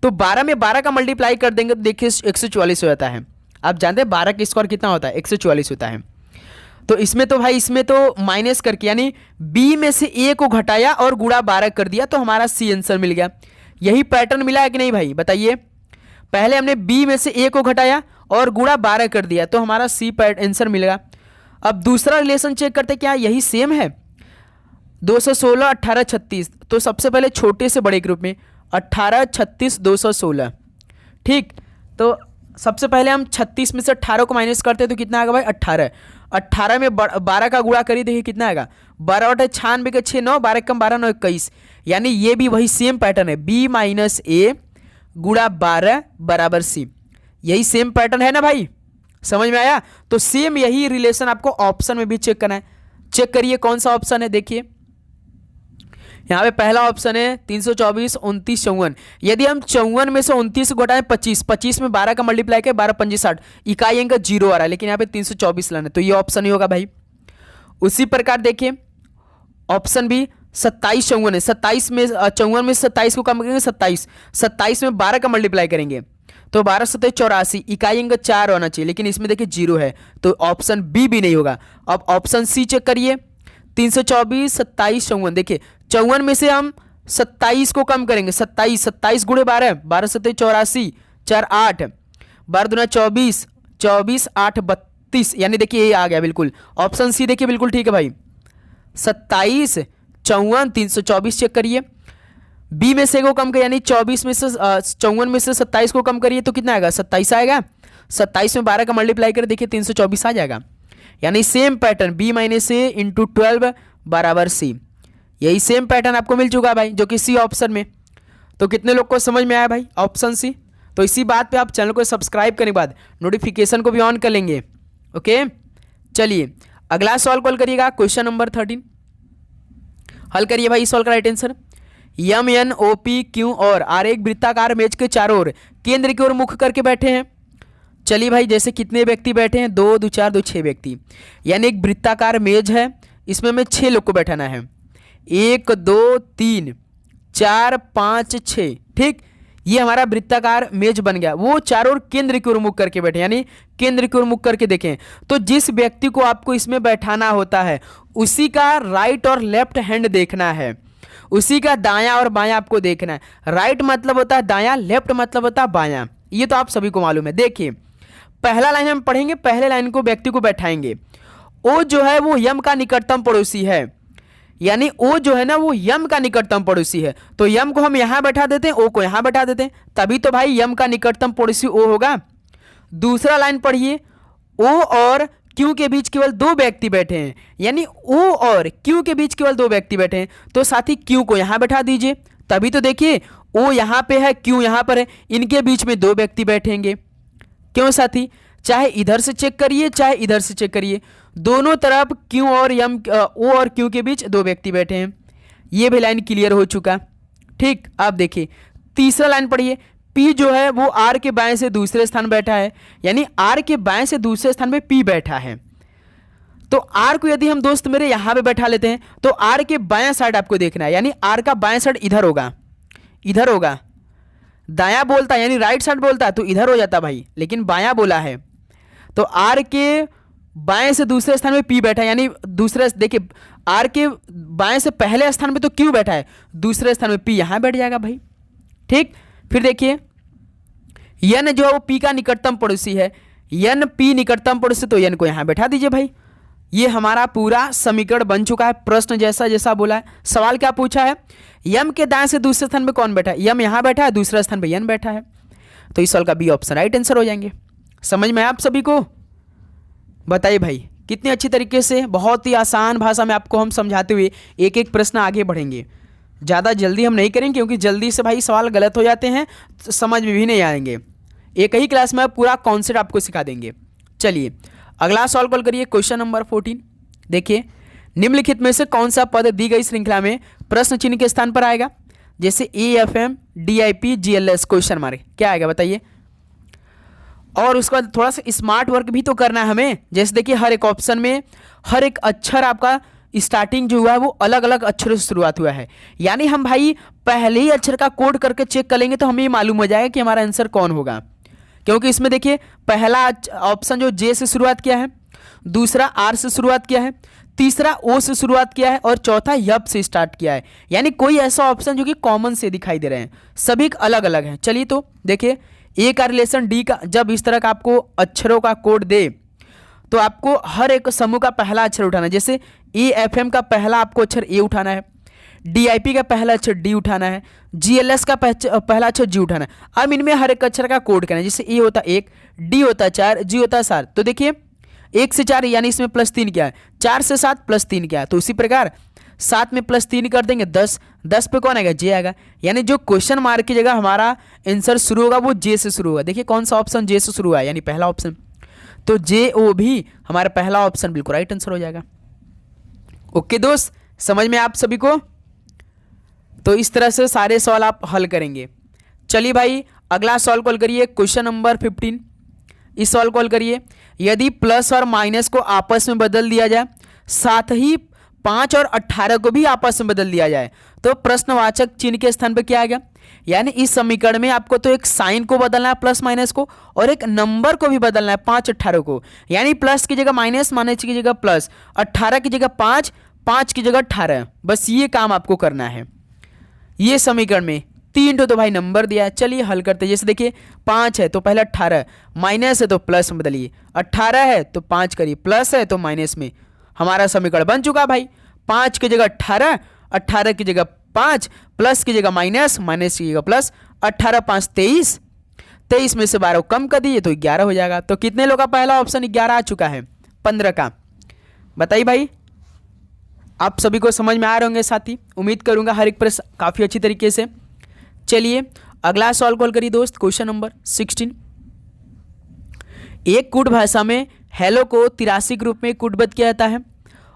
तो 12 में 12 का मल्टीप्लाई कर देंगे तो देखिए 144 हो जाता है। आप जानते हैं 12 का स्क्वायर कितना होता है? 144 होता है। तो इसमें तो भाई इसमें तो माइनस करके, यानी बी में से ए को घटाया और गुणा 12 कर दिया, तो हमारा सी आंसर मिल गया। यही पैटर्न मिला है कि नहीं भाई? बताइए। पहले हमने बी में से ए को घटाया और गुणा 12 कर दिया, तो हमारा सी आंसर मिलेगा। अब दूसरा रिलेशन चेक करते, क्या यही सेम है? 216 18 36। तो सबसे पहले छोटे से बड़े के रूप में 18 36 216। ठीक, तो सबसे पहले हम 36 में से 18 को माइनस करते हैं तो कितना आएगा भाई? 18। 18 में 12 का गुणा करिए, देखिए कितना आएगा? 12 बटे 96 के 6 9, 12 कम 12 9 21। यानी ये भी वही सेम पैटर्न है, बी माइनस ए गुणा 12 बराबर सी। यही सेम पैटर्न है ना भाई? समझ में आया? तो सेम यही रिलेशन आपको ऑप्शन में भी चेक करना है। चेक करिए कौन सा ऑप्शन है। देखिए यहाँ पे पहला ऑप्शन है 324, 29, 54। यदि हम 54 में से 29 को घटाएं 25, 25 में 12 का मल्टीप्लाई करें 12 पंजी 60, इकाई अंक 0 आ रहा है, लेकिन यहाँ पे 324 लाना है, तो ये ऑप्शन ही होगा भाई। उसी प्रकार देखिए ऑप्शन बी 27, 54 है। 27 में 54 में 27 को कम करेंगे 27, 27 में 12 का मल्टीप्लाई करेंगे तो 12 सत्ते 84, इकाई अंक 4 होना चाहिए, लेकिन इसमें देखिए 0 है, तो ऑप्शन बी भी नहीं होगा। अब ऑप्शन सी चेक करिए 324, 27, 54। देखिए 54 में से हम 27 को कम करेंगे, 27, 27 गुणे 12, 12 सत्ते 84, 4 8, 12 दूना 24, 24 8 32, यानी देखिए ये आ गया बिल्कुल। ऑप्शन सी देखिए बिल्कुल ठीक है भाई, 27, 54, 324 चेक करिए। बी में से को कम करिए यानी 24 में से 54 में से 27 को कम करिए तो कितना आएगा, 27 आएगा। 27 में 12 का मल्टीप्लाई करें देखिए 324 आ जाएगा, यानी सेम पैटर्न बी माइनस ए इंटू 12 बराबर सी। यही सेम पैटर्न आपको मिल चुका है भाई, जो कि सी ऑप्शन में। तो कितने लोग को समझ में आया भाई ऑप्शन सी? तो इसी बात पे आप चैनल को सब्सक्राइब करने के बाद नोटिफिकेशन को भी ऑन कर लेंगे। ओके चलिए अगला सवाल कॉल करिएगा, क्वेश्चन नंबर 13 हल करिए भाई। इस सवाल का right answer M N O P Q और आर एक वृत्ताकार मेज के चारों ओर केंद्र की ओर मुख करके बैठे हैं। चलिए भाई जैसे कितने व्यक्ति बैठे हैं, 2 2 4 2 6 व्यक्ति, यानी एक वृत्ताकार मेज है, इसमें हमें 6 लोग को बैठाना है। 1 2 3 4 5 6, ठीक, ये हमारा वृत्ताकार मेज बन गया। वो चारों ओर केंद्र की ओर मुख करके बैठे, यानी केंद्र की ओर मुख करके देखें। तो जिस व्यक्ति को आपको इसमें बैठाना होता है उसी का राइट और लेफ्ट हैंड देखना है, उसी का दायां और बायां आपको देखना है। राइट मतलब होता है दायां, लेफ्ट मतलब होता है बायां, ये तो आप सभी को मालूम है। देखिए पहला लाइन हम पढ़ेंगे, पहले लाइन को व्यक्ति को बैठाएंगे। ओ जो है वो यम का निकटतम पड़ोसी है, यानी ओ जो है ना वो यम का निकटतम पड़ोसी है, तो यम को हम यहां बैठा देते हैं, ओ को यहां बैठा देते हैं, तभी तो भाई यम का निकटतम पड़ोसी ओ होगा। दूसरा लाइन पढ़िए, ओ और क्यू के बीच केवल 2 व्यक्ति बैठे हैं, यानी ओ और क्यू के बीच केवल 2 व्यक्ति बैठे हैं, तो साथी क्यू को यहां बैठा दीजिए, तभी तो देखिए ओ यहां पे है, क्यू यहां पर है, इनके बीच में 2 व्यक्ति बैठेंगे। क्यों साथी, चाहे इधर से चेक करिए चाहे इधर से चेक करिए, दोनों तरफ क्यू और यम ओ और क्यू के बीच 2 व्यक्ति बैठे हैं। ये भी लाइन क्लियर हो चुका, ठीक। आप देखिए तीसरा लाइन पढ़िए, पी जो है वो आर के बाएं से दूसरे स्थान बैठा है, यानी आर के बाएं से दूसरे स्थान पे पी बैठा है। तो आर को यदि हम दोस्त मेरे यहां पे बैठा लेते हैं तो आर के बायां साइड आपको देखना है, यानी आर का बायां साइड इधर होगा, इधर होगा। दायां बोलता है यानी राइट साइड बोलता है तो इधर हो जाता भाई, लेकिन बायां बोला है, तो आर के बाएं से दूसरे स्थान पे पी बैठा है, यानी दूसरे, देखिए आर के बाएं से पहले स्थान पे तो क्यू बैठा है, दूसरे स्थान पे पी यहां बैठ जाएगा भाई, ठीक। फिर देखिए यन जो है वो पी का निकटतम पड़ोसी है, यन पी निकटतम पड़ोसी, तो यन को यहां बैठा दीजिए भाई। ये हमारा पूरा समीकरण बन चुका है, प्रश्न जैसा जैसा बोला है। सवाल क्या पूछा है, यम के दाएं से दूसरे स्थान पे कौन बैठा है, यम यहां बैठा है, दूसरे स्थान पे यन बैठा है, तो इस सवाल का बी ऑप्शन राइट आंसर हो जाएंगे। समझ में आप सभी को? बताइए भाई कितनी अच्छी तरीके से, बहुत ही आसान भाषा में आपको हम समझाते हुए एक एक प्रश्न आगे बढ़ेंगे। ज़्यादा जल्दी हम नहीं करेंगे क्योंकि जल्दी से भाई सवाल गलत हो जाते हैं, तो समझ में भी नहीं आएंगे। एक ही क्लास में पूरा कॉन्सेप्ट आपको सिखा देंगे। चलिए अगला सवाल कॉल करिए, क्वेश्चन नंबर 14। देखिए निम्नलिखित में से कौन सा पद दी गई श्रृंखला में प्रश्न चिन्ह के स्थान पर आएगा, जैसे AFM DIP GLS question mark, क्या आएगा बताइए। और उसके बाद थोड़ा सा स्मार्ट वर्क भी तो करना है हमें, जैसे देखिए हर एक ऑप्शन में हर एक अक्षर आपका स्टार्टिंग जो हुआ है वो अलग अलग अक्षरों से शुरुआत हुआ है, यानी हम भाई पहले ही अक्षर का कोड करके चेक कर लेंगे तो हमें ये मालूम हो जाएगा कि हमारा आंसर कौन होगा। क्योंकि इसमें देखिए पहला ऑप्शन जो जे से शुरुआत किया है, दूसरा आर से शुरुआत किया है, तीसरा ओ से शुरुआत किया है और चौथा यप से स्टार्ट किया है, यानी कोई ऐसा ऑप्शन जो कि कॉमन से दिखाई दे रहे हैं, सभी अलग अलग हैं। चलिए तो देखिए ए का रिलेशन डी का, जब इस तरह का आपको अक्षरों का कोड दे तो आपको हर एक समूह का पहला अक्षर उठाना है, जैसे AFM का पहला आपको अक्षर ए उठाना है, DIP का पहला अक्षर डी उठाना है, GLS का पहला अक्षर जी उठाना है। अब इनमें हर एक अक्षर का कोड करना है, जैसे ए होता 1, डी होता 4, जी होता 7। तो देखिए 1 से 4 यानी इसमें +3 क्या है, 4 से 7 +3 क्या है, तो उसी प्रकार 7 में +3 कर देंगे 10, 10 पे कौन आएगा, जे आएगा, यानी जो क्वेश्चन मार्क की जगह हमारा आंसर शुरू होगा वो जे से शुरू होगा। देखिए कौन सा ऑप्शन जे से शुरू हुआ है, यानी पहला ऑप्शन, तो JO भी हमारा पहला ऑप्शन बिल्कुल राइट आंसर हो जाएगा। ओके दोस्त, समझ में आप सभी को? तो इस तरह से सारे सवाल आप हल करेंगे। चलिए भाई अगला सवाल कॉल करिए, क्वेश्चन नंबर 15। इस सवाल कॉल करिए, यदि प्लस और माइनस को आपस में बदल दिया जाए, साथ ही 5 और 18 को भी आपस में बदल दिया जाए, तो प्रश्नवाचक चिन्ह के स्थान पर क्या आएगा? यानी इस समीकरण में आपको तो एक साइन को बदलना है प्लस माइनस को, और एक नंबर को भी बदलना है 5 18 को। यानी प्लस की जगह माइनस, माइनस की जगह प्लस, 18 की जगह 5, 5 की जगह 18। बस ये काम आपको करना है। ये समीकरण में 3 तो भाई नंबर दिया है। चलिए हल करते हैं। जैसे देखिए 5 है तो पहले 18, माइनस है तो प्लस में बदलिए, 18 है तो 5 करिए, प्लस है तो माइनस में। हमारा समीकरण बन चुका भाई। 5 की जगह 18, 18 की जगह 5, प्लस की जगह माइनस, माइनस की जगह प्लस, 18 5 23, 23 में से 12 कम कर दिए तो 11 हो जाएगा। तो कितने लोग का पहला ऑप्शन 11 आ चुका है? 15 का। बताइए भाई, आप सभी को समझ में आ रहे होंगे साथी। उम्मीद करूंगा हर एक प्रश्न काफ़ी अच्छी तरीके से। चलिए अगला सवाल कॉल करिए दोस्त, क्वेश्चन नंबर 16। एक कूट भाषा में हेलो को 83 के रूप में कूटबद्ध किया जाता है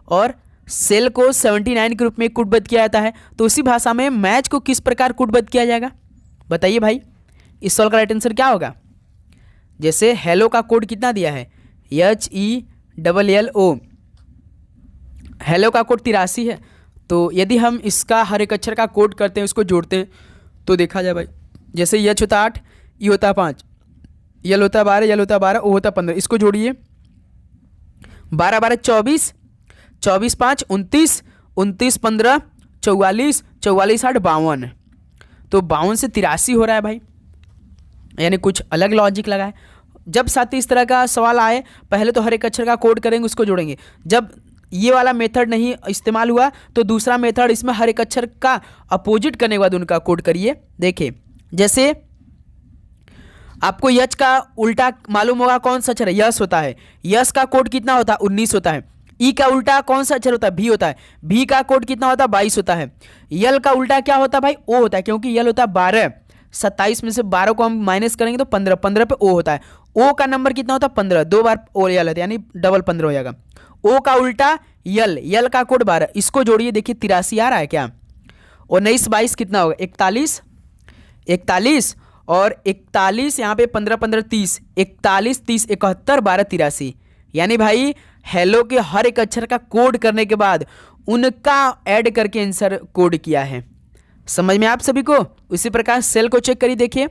और सेल को 79 के रूप में कूटबद्ध किया जाता है, तो उसी भाषा में मैच को किस प्रकार कूटबद्ध किया जाएगा? बताइए भाई, इस सवाल का राइट आंसर क्या होगा? जैसे हेलो का कोड कितना दिया है? HELLO। हेलो का कोड 83 है, तो यदि हम इसका हर एक अक्षर का कोड करते हैं, उसको जोड़ते हैं, तो देखा जाए भाई, जैसे H होता 8, E होता 5, L होता 12, L होता 12, O होता 15। इसको जोड़िए, 12 12 24, 24 5 29, 29 15 44, 44 8 52। तो 52 से 83 हो रहा है भाई, यानी कुछ अलग लॉजिक लगा है। जब साथी इस तरह का सवाल आए, पहले तो हर एक अक्षर का कोड करेंगे, उसको जोड़ेंगे। जब ये वाला मेथड नहीं इस्तेमाल हुआ तो दूसरा मेथड, इसमें हर एक अक्षर का अपोजिट करने के बाद उनका कोड करिए। देखिए जैसे आपको यच का उल्टा मालूम होगा, कौन सा अक्षर है? यस होता है। यस का कोड कितना होता है? 19 होता है। ई का उल्टा कौन सा अक्षर होता है? भी होता है। भी का कोड कितना होता है? 22 होता है। यल का उल्टा क्या होता है भाई? ओ होता है, क्योंकि यल होता है 12। 27 में से 12 को हम माइनस करेंगे तो 15, 15 पे ओ होता है। ओ का नंबर कितना होता है? 15, 2 बार ओ यल होता है, यानी डबल 15 हो जाएगा। ओ का उल्टा यल, यल का कोड 12। इसको जोड़िए, देखिए 83 आ रहा है क्या? और 19 22 कितना होगा? 41, 41 और 41 यहाँ पे 15 15 30, 41 30 71 12 83। यानी भाई हेलो के हर एक अक्षर का कोड करने के बाद उनका ऐड करके आंसर कोड किया है। समझ में आप सभी को? उसी प्रकार सेल को चेक करिए। देखिए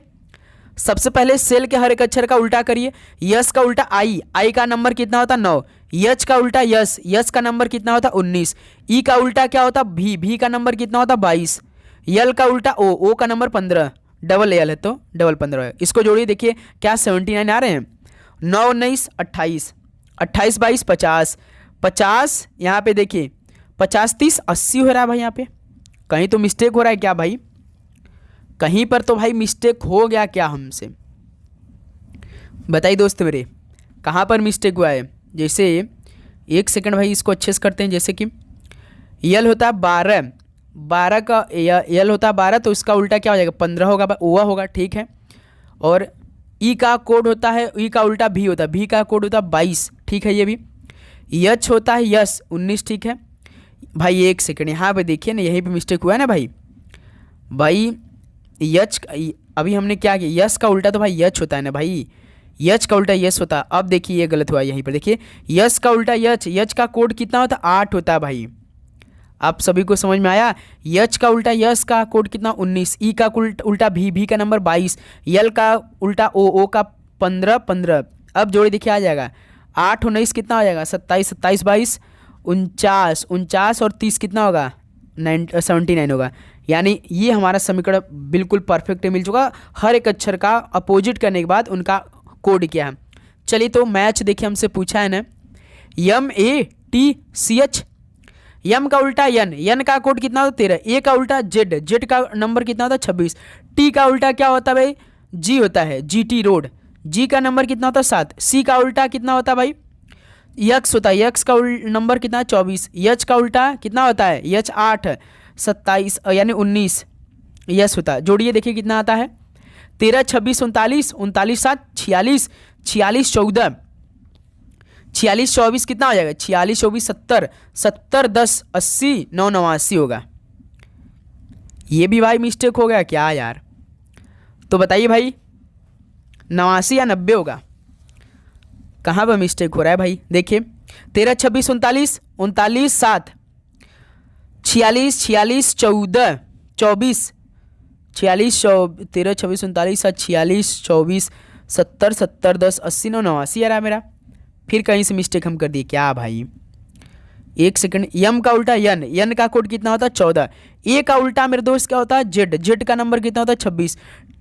सबसे पहले सेल के हर एक अक्षर का उल्टा करिए। यस का उल्टा आई, आई का नंबर कितना होता? 9। यच का उल्टा यस, यस का नंबर कितना होता? 19। ई का उल्टा क्या होता? भी का नंबर कितना होता? 22। यल का उल्टा ओ, ओ का नंबर 15, डबल एल है तो डबल 15 है। इसको जोड़िए, देखिए क्या 79 आ रहे हैं? 9 19 28, 28 22 50, 50 यहाँ पे देखिए 50 30 80 हो रहा है भाई। यहाँ पे कहीं तो मिस्टेक हो रहा है क्या भाई? कहीं पर तो भाई मिस्टेक हो गया क्या हमसे? बताइए दोस्त मेरे, कहाँ पर मिस्टेक हुआ है? जैसे एक सेकंड भाई, इसको अच्छे से करते हैं। जैसे कि यल होता है 12, 12 का यल होता है 12, तो इसका उल्टा क्या हो जाएगा? 15 होगा, ओवा होगा, ठीक है। और ई का कोड होता है, ई का उल्टा भी होता है, भी का कोड होता है 22, ठीक है। ये भी यच होता है यस 19, ठीक है भाई। एक सेकंड यहाँ पे देखिए ना, यहीं पे मिस्टेक हुआ है ना भाई। भाई यच अभी हमने क्या किया? यस का उल्टा तो भाई यच होता है ना भाई, यच का उल्टा यस होता है। अब देखिए ये गलत हुआ यहीं पर। देखिए यस का उल्टा यच, यच का कोड कितना होता है? 8 होता है भाई। आप सभी को समझ में आया? यच का उल्टा यस का कोड कितना? 19। ई का उल्टा भी का नंबर 22। यल का उल्टा ओ का 15 15। अब जोड़े देखिए आ जाएगा 8 19 कितना हो जाएगा? 27 27 22 49, 49 और 30 कितना होगा? 79 होगा। यानी ये हमारा समीकरण बिल्कुल परफेक्ट मिल चुका। हर एक अक्षर का अपोजिट करने के बाद उनका कोड किया है। चलिए तो मैच देखिए, हमसे पूछा है ना, MATCH, यम का उल्टा यन, यन का कोड कितना होता? 13। ए का उल्टा जेड, जेड का नंबर कितना होता? 26। टी का उल्टा क्या होता भाई? जी होता है, GT रोड, जी का नंबर कितना होता? 7। सी का उल्टा कितना होता भाई? यक्स होता है, यक्स का नंबर कितना? 24। यच का उल्टा कितना होता है? यच 8 27 यानी 19 यस होता है। जोड़िए देखिए कितना आता है? 13 26 39, 39 7 46, 46 14, 46 24 कितना हो जाएगा, 46 24 70, 70 10 80 9 89 होगा। ये भी भाई मिस्टेक हो गया क्या यार, तो बताइए भाई 89 या 90 होगा, कहाँ पर मिस्टेक हो रहा है भाई। देखिए 13 26 39 39 7, 46 46 14 24, 46 13 26 39 7 46 24 70 70 10 80 9 89 आ रहा है मेरा। फिर कहीं से मिस्टेक हम कर दिए क्या भाई, एक सेकंड। यम का उल्टा यन, यन का कोड कितना होता है 14। ए का उल्टा मेरे दोस्त क्या होता है जेड, जेड का नंबर कितना होता है 26।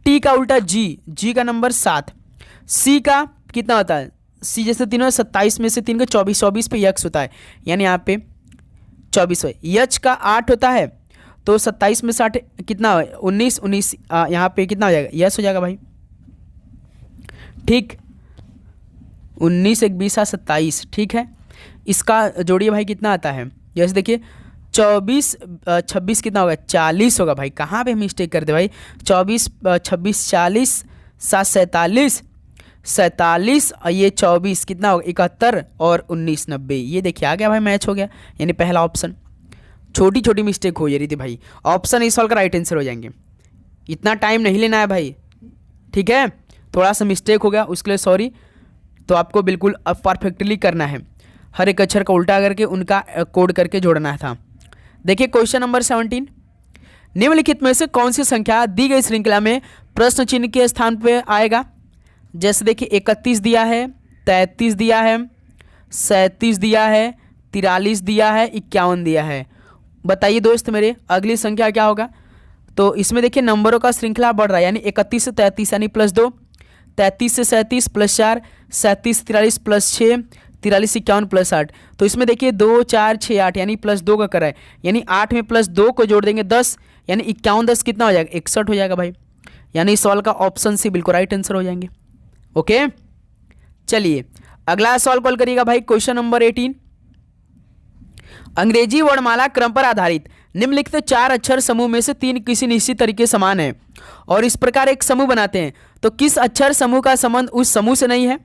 टी का उल्टा जी, जी का नंबर 7। सी का कितना होता है, सी जैसे तीनों 27 में से 3 का 24, 24 पे यक्स होता है यानी यहाँ पे 24 है। यच का 8 होता है तो 27 में से 8 कितना है 19, 19 यहाँ पे कितना हो जाएगा यस हो जाएगा भाई, ठीक 19 1 20 27, ठीक है। इसका जोड़िए भाई कितना आता है, जैसे देखिए 24 26 कितना होगा 40 होगा भाई, कहाँ पे मिस्टेक करते भाई। 24 26 40 7 47 47 और ये 24 कितना होगा 71 और 19 90, ये देखिए आ गया भाई मैच हो गया, यानी पहला ऑप्शन। छोटी छोटी मिस्टेक हो जा रही थी भाई, ऑप्शन इस सॉल्व का राइट आंसर हो जाएंगे, इतना टाइम नहीं लेना है भाई, ठीक है। थोड़ा सा मिस्टेक हो गया उसके लिए सॉरी, तो आपको बिल्कुल अब परफेक्टली करना है, हर एक अक्षर का उल्टा करके उनका कोड करके जोड़ना था। देखिए क्वेश्चन नंबर 17, निम्नलिखित में से कौन सी संख्या दी गई श्रृंखला में प्रश्न चिन्ह के स्थान पे आएगा। जैसे देखिए 31 दिया है, 33 दिया है, 37 दिया है, 43 दिया है, 51 दिया है। बताइए दोस्त मेरे अगली संख्या क्या होगा। तो इसमें देखिए नंबरों का श्रृंखला बढ़ रहा है, यानी 31 से 33 यानी +2, 33 से 37 +4, 37 43 +6, 43 51 +8। तो इसमें देखिए 2 4 6 8 यानी +2 का करा है, यानी 8 में +2 को जोड़ देंगे 10, यानी 51 10 कितना हो जाएगा 61 हो जाएगा भाई, यानी इस सवाल का ऑप्शन सी बिल्कुल राइट आंसर हो जाएंगे। ओके चलिए अगला सवाल कॉल करिएगा भाई, क्वेश्चन नंबर 18, अंग्रेजी वर्णमाला क्रम पर आधारित निम्नलिखित 4 अक्षर समूह में से 3 किसी निश्चित तरीके समान है और इस प्रकार एक समूह बनाते हैं, तो किस अक्षर समूह का संबंध उस समूह से नहीं है।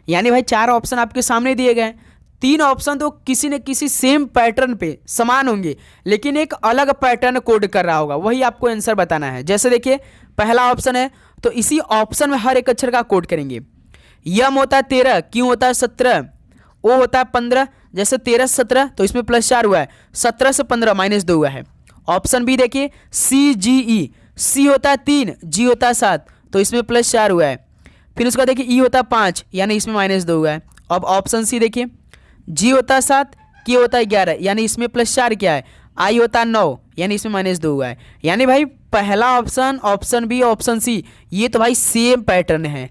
यानी भाई 4 ऑप्शन आपके सामने दिए गए, 3 ऑप्शन तो किसी न किसी सेम पैटर्न पे समान होंगे लेकिन एक अलग पैटर्न कोड कर रहा होगा, वही आपको आंसर बताना है। जैसे देखिए पहला ऑप्शन है तो इसी ऑप्शन में हर एक अक्षर का कोड करेंगे। यम होता है 13, क्यू होता है 17, ओ होता है 15, जैसे 13 से 17 तो इसमें +4 हुआ है, 17 से 15 -2 हुआ है। ऑप्शन बी देखिए सी जी ई, सी होता है 3, जी होता है 7 तो इसमें +4 हुआ है। फिर उसका देखिए ई होता है 5 यानी इसमें -2 हुआ है। अब ऑप्शन सी देखिए जी होता है 7, के होता है 11 यानी इसमें +4 क्या है, आई होता है 9 यानी इसमें -2 हुआ है। यानी भाई पहला option, option B, option C ये तो भाई सेम पैटर्न है,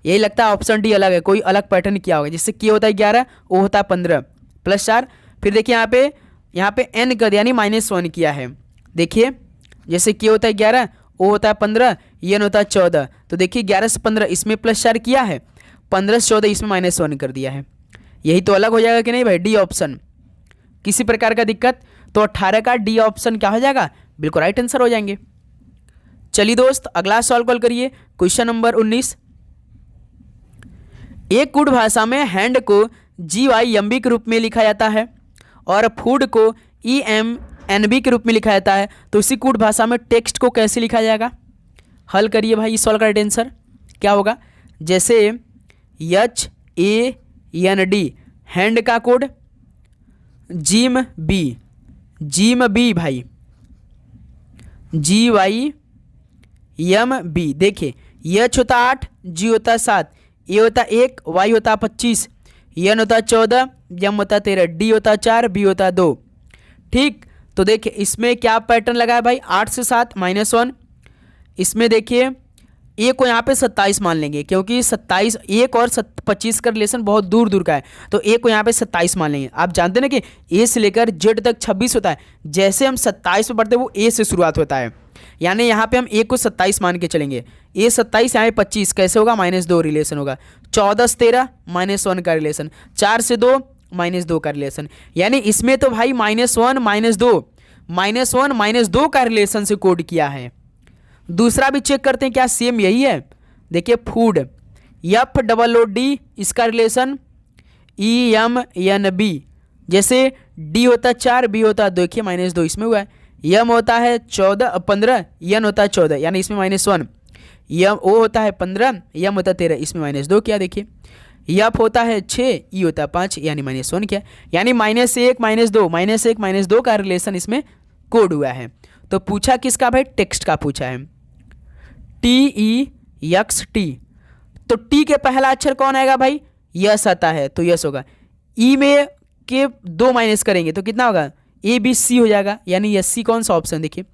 यही लगता है ऑप्शन डी अलग है, कोई अलग पैटर्न किया होगा। जिससे के होता है 11, ओ होता है 15 +4। फिर देखिए यहाँ पे एन कर दिया यानी -1 किया है। देखिए जैसे के होता है 11, ओ होता है 15, एन होता है 14, तो देखिए 11 से 15 इसमें +4 किया है, 15 से 14 इसमें -1 कर दिया है, यही तो अलग हो जाएगा कि नहीं भाई, डी ऑप्शन। किसी प्रकार का दिक्कत तो 18 का डी ऑप्शन क्या हो जाएगा, बिल्कुल राइट आंसर हो जाएंगे। चलिए दोस्त अगला सवाल कॉल करिए, क्वेश्चन नंबर 19, एक कूट भाषा में हैंड को GYMB के रूप में लिखा जाता है और फूड को EMNB के रूप में लिखा जाता है, तो इसी कूट भाषा में टेक्स्ट को कैसे लिखा जाएगा। हल करिए भाई, इस सवाल का राइट आंसर क्या होगा। जैसे HAND हैंड का कोड जिम बी भाई, GYMB। देखिए H होता 8, G होता 7, ए होता 1, वाई होता 25, एन होता 14, एम होता 13, डी होता 4, बी होता 2। ठीक, तो देखिए इसमें क्या पैटर्न लगा है भाई, 8 से 7 -1। इसमें देखिए ए को यहाँ पे 27 मान लेंगे क्योंकि 27 1 और 25 का रिलेशन बहुत दूर दूर का है, तो ए को यहाँ पे 27 मान लेंगे। आप जानते हैं ना कि ए से लेकर जेड तक 26 होता है, जैसे हम 27 पे पढ़ते हैं वो ए से शुरुआत होता है, यानी यहाँ पे हम ए को 27 मान के चलेंगे। ए 27 यहाँ पे 25 कैसे होगा, -2 रिलेशन होगा। 14 से 13 -1 का रिलेशन, 4 से 2 -2 का रिलेशन, यानी इसमें तो भाई -1 -2 का रिलेशन से कोड किया है। दूसरा भी चेक करते हैं क्या सेम यही है। देखिए फूड, FOOD इसका रिलेशन EMNB। जैसे D होता है 4, B होता है 2, देखिए -2 इसमें हुआ है। M होता है 15, N होता है 14, यानी इसमें -1। O होता है 15, M होता है 13, इसमें -2 किया देखिए। F होता है 6, E होता है 5, यानी -1 किया। यानी -1 -2 का रिलेशन इसमें कोड हुआ है। तो पूछा किसका भाई? टेक्स्ट का पूछा है। TEXT। तो T के पहला अक्षर कौन आएगा भाई? यस आता है, तो यस होगा। E में के 2 माइनस करेंगे तो कितना होगा? ABC हो जाएगा, यानी यस सी कौन सा ऑप्शन देखिए।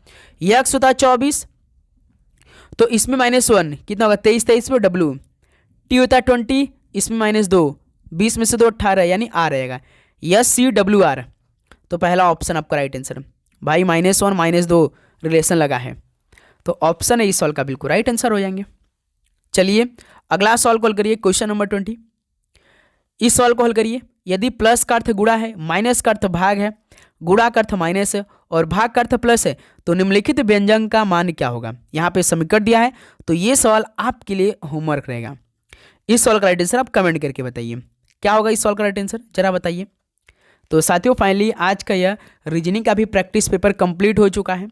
यक्स होता है 24, तो इसमें -1 कितना होगा? 23 पे W। T होता है 20, इसमें -2, 20 में से 2 18, यानी R रहेगा। SCWR। तो पहला ऑप्शन आपका राइट आंसर भाई। -1 -2 रिलेशन लगा है, तो ऑप्शन है इस सॉल्व का बिल्कुल राइट आंसर हो जाएंगे। चलिए अगला सॉल्व कॉल करिए, क्वेश्चन नंबर 20। इस सॉल्व को हल करिए। यदि प्लस का अर्थ गुणा है, माइनस का अर्थ भाग है, गुणा का अर्थ माइनस है और भाग का अर्थ प्लस है, तो निम्नलिखित व्यंजक का मान क्या होगा? यहाँ पे समीकरण दिया है, तो ये सवाल आपके लिए होमवर्क रहेगा। इस सवाल का राइट आंसर आप कमेंट करके बताइए क्या होगा। इस सवाल का राइट आंसर जरा बताइए। तो साथियों फाइनली आज का यह रीजनिंग का भी प्रैक्टिस पेपर कंप्लीट हो चुका है।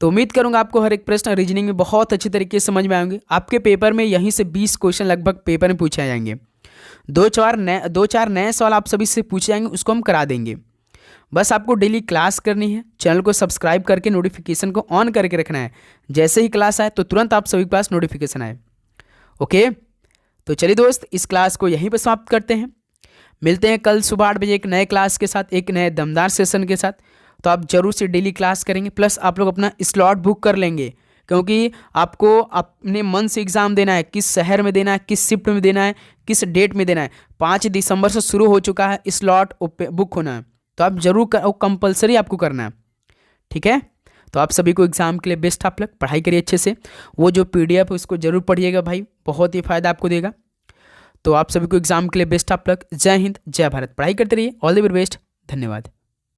तो उम्मीद करूंगा आपको हर एक प्रश्न रीजनिंग में बहुत अच्छी तरीके से समझ में आएंगे। आपके पेपर में यहीं से 20 क्वेश्चन लगभग पेपर में पूछे जाएंगे। दो चार नए सवाल आप सभी से पूछे जाएंगे, उसको हम करा देंगे। बस आपको डेली क्लास करनी है, चैनल को सब्सक्राइब करके नोटिफिकेशन को ऑन करके रखना है। जैसे ही क्लास आए तो तुरंत आप सभी के पास नोटिफिकेशन आए। ओके, तो चलिए दोस्त इस क्लास को यहीं पर समाप्त करते हैं। मिलते हैं कल सुबह 8 बजे एक नए क्लास के साथ, एक नए दमदार सेशन के साथ। तो आप जरूर से डेली क्लास करेंगे, प्लस आप लोग अपना स्लॉट बुक कर लेंगे, क्योंकि आपको अपने मन से एग्ज़ाम देना है। किस शहर में देना है, किस शिफ्ट में देना है, किस डेट में देना है। 5 दिसंबर से शुरू हो चुका है स्लॉट बुक होना है, तो आप जरूर कंपलसरी आपको करना है। ठीक है, तो आप सभी को एग्जाम के लिए बेस्ट आप लोग पढ़ाई करिए अच्छे से। वो जो PDF है उसको जरूर पढ़िएगा भाई, बहुत ही फायदा आपको देगा। तो आप सभी को एग्जाम के लिए बेस्ट आप लोग। जय हिंद, जय भारत। पढ़ाई करते रहिए। All the very best. धन्यवाद।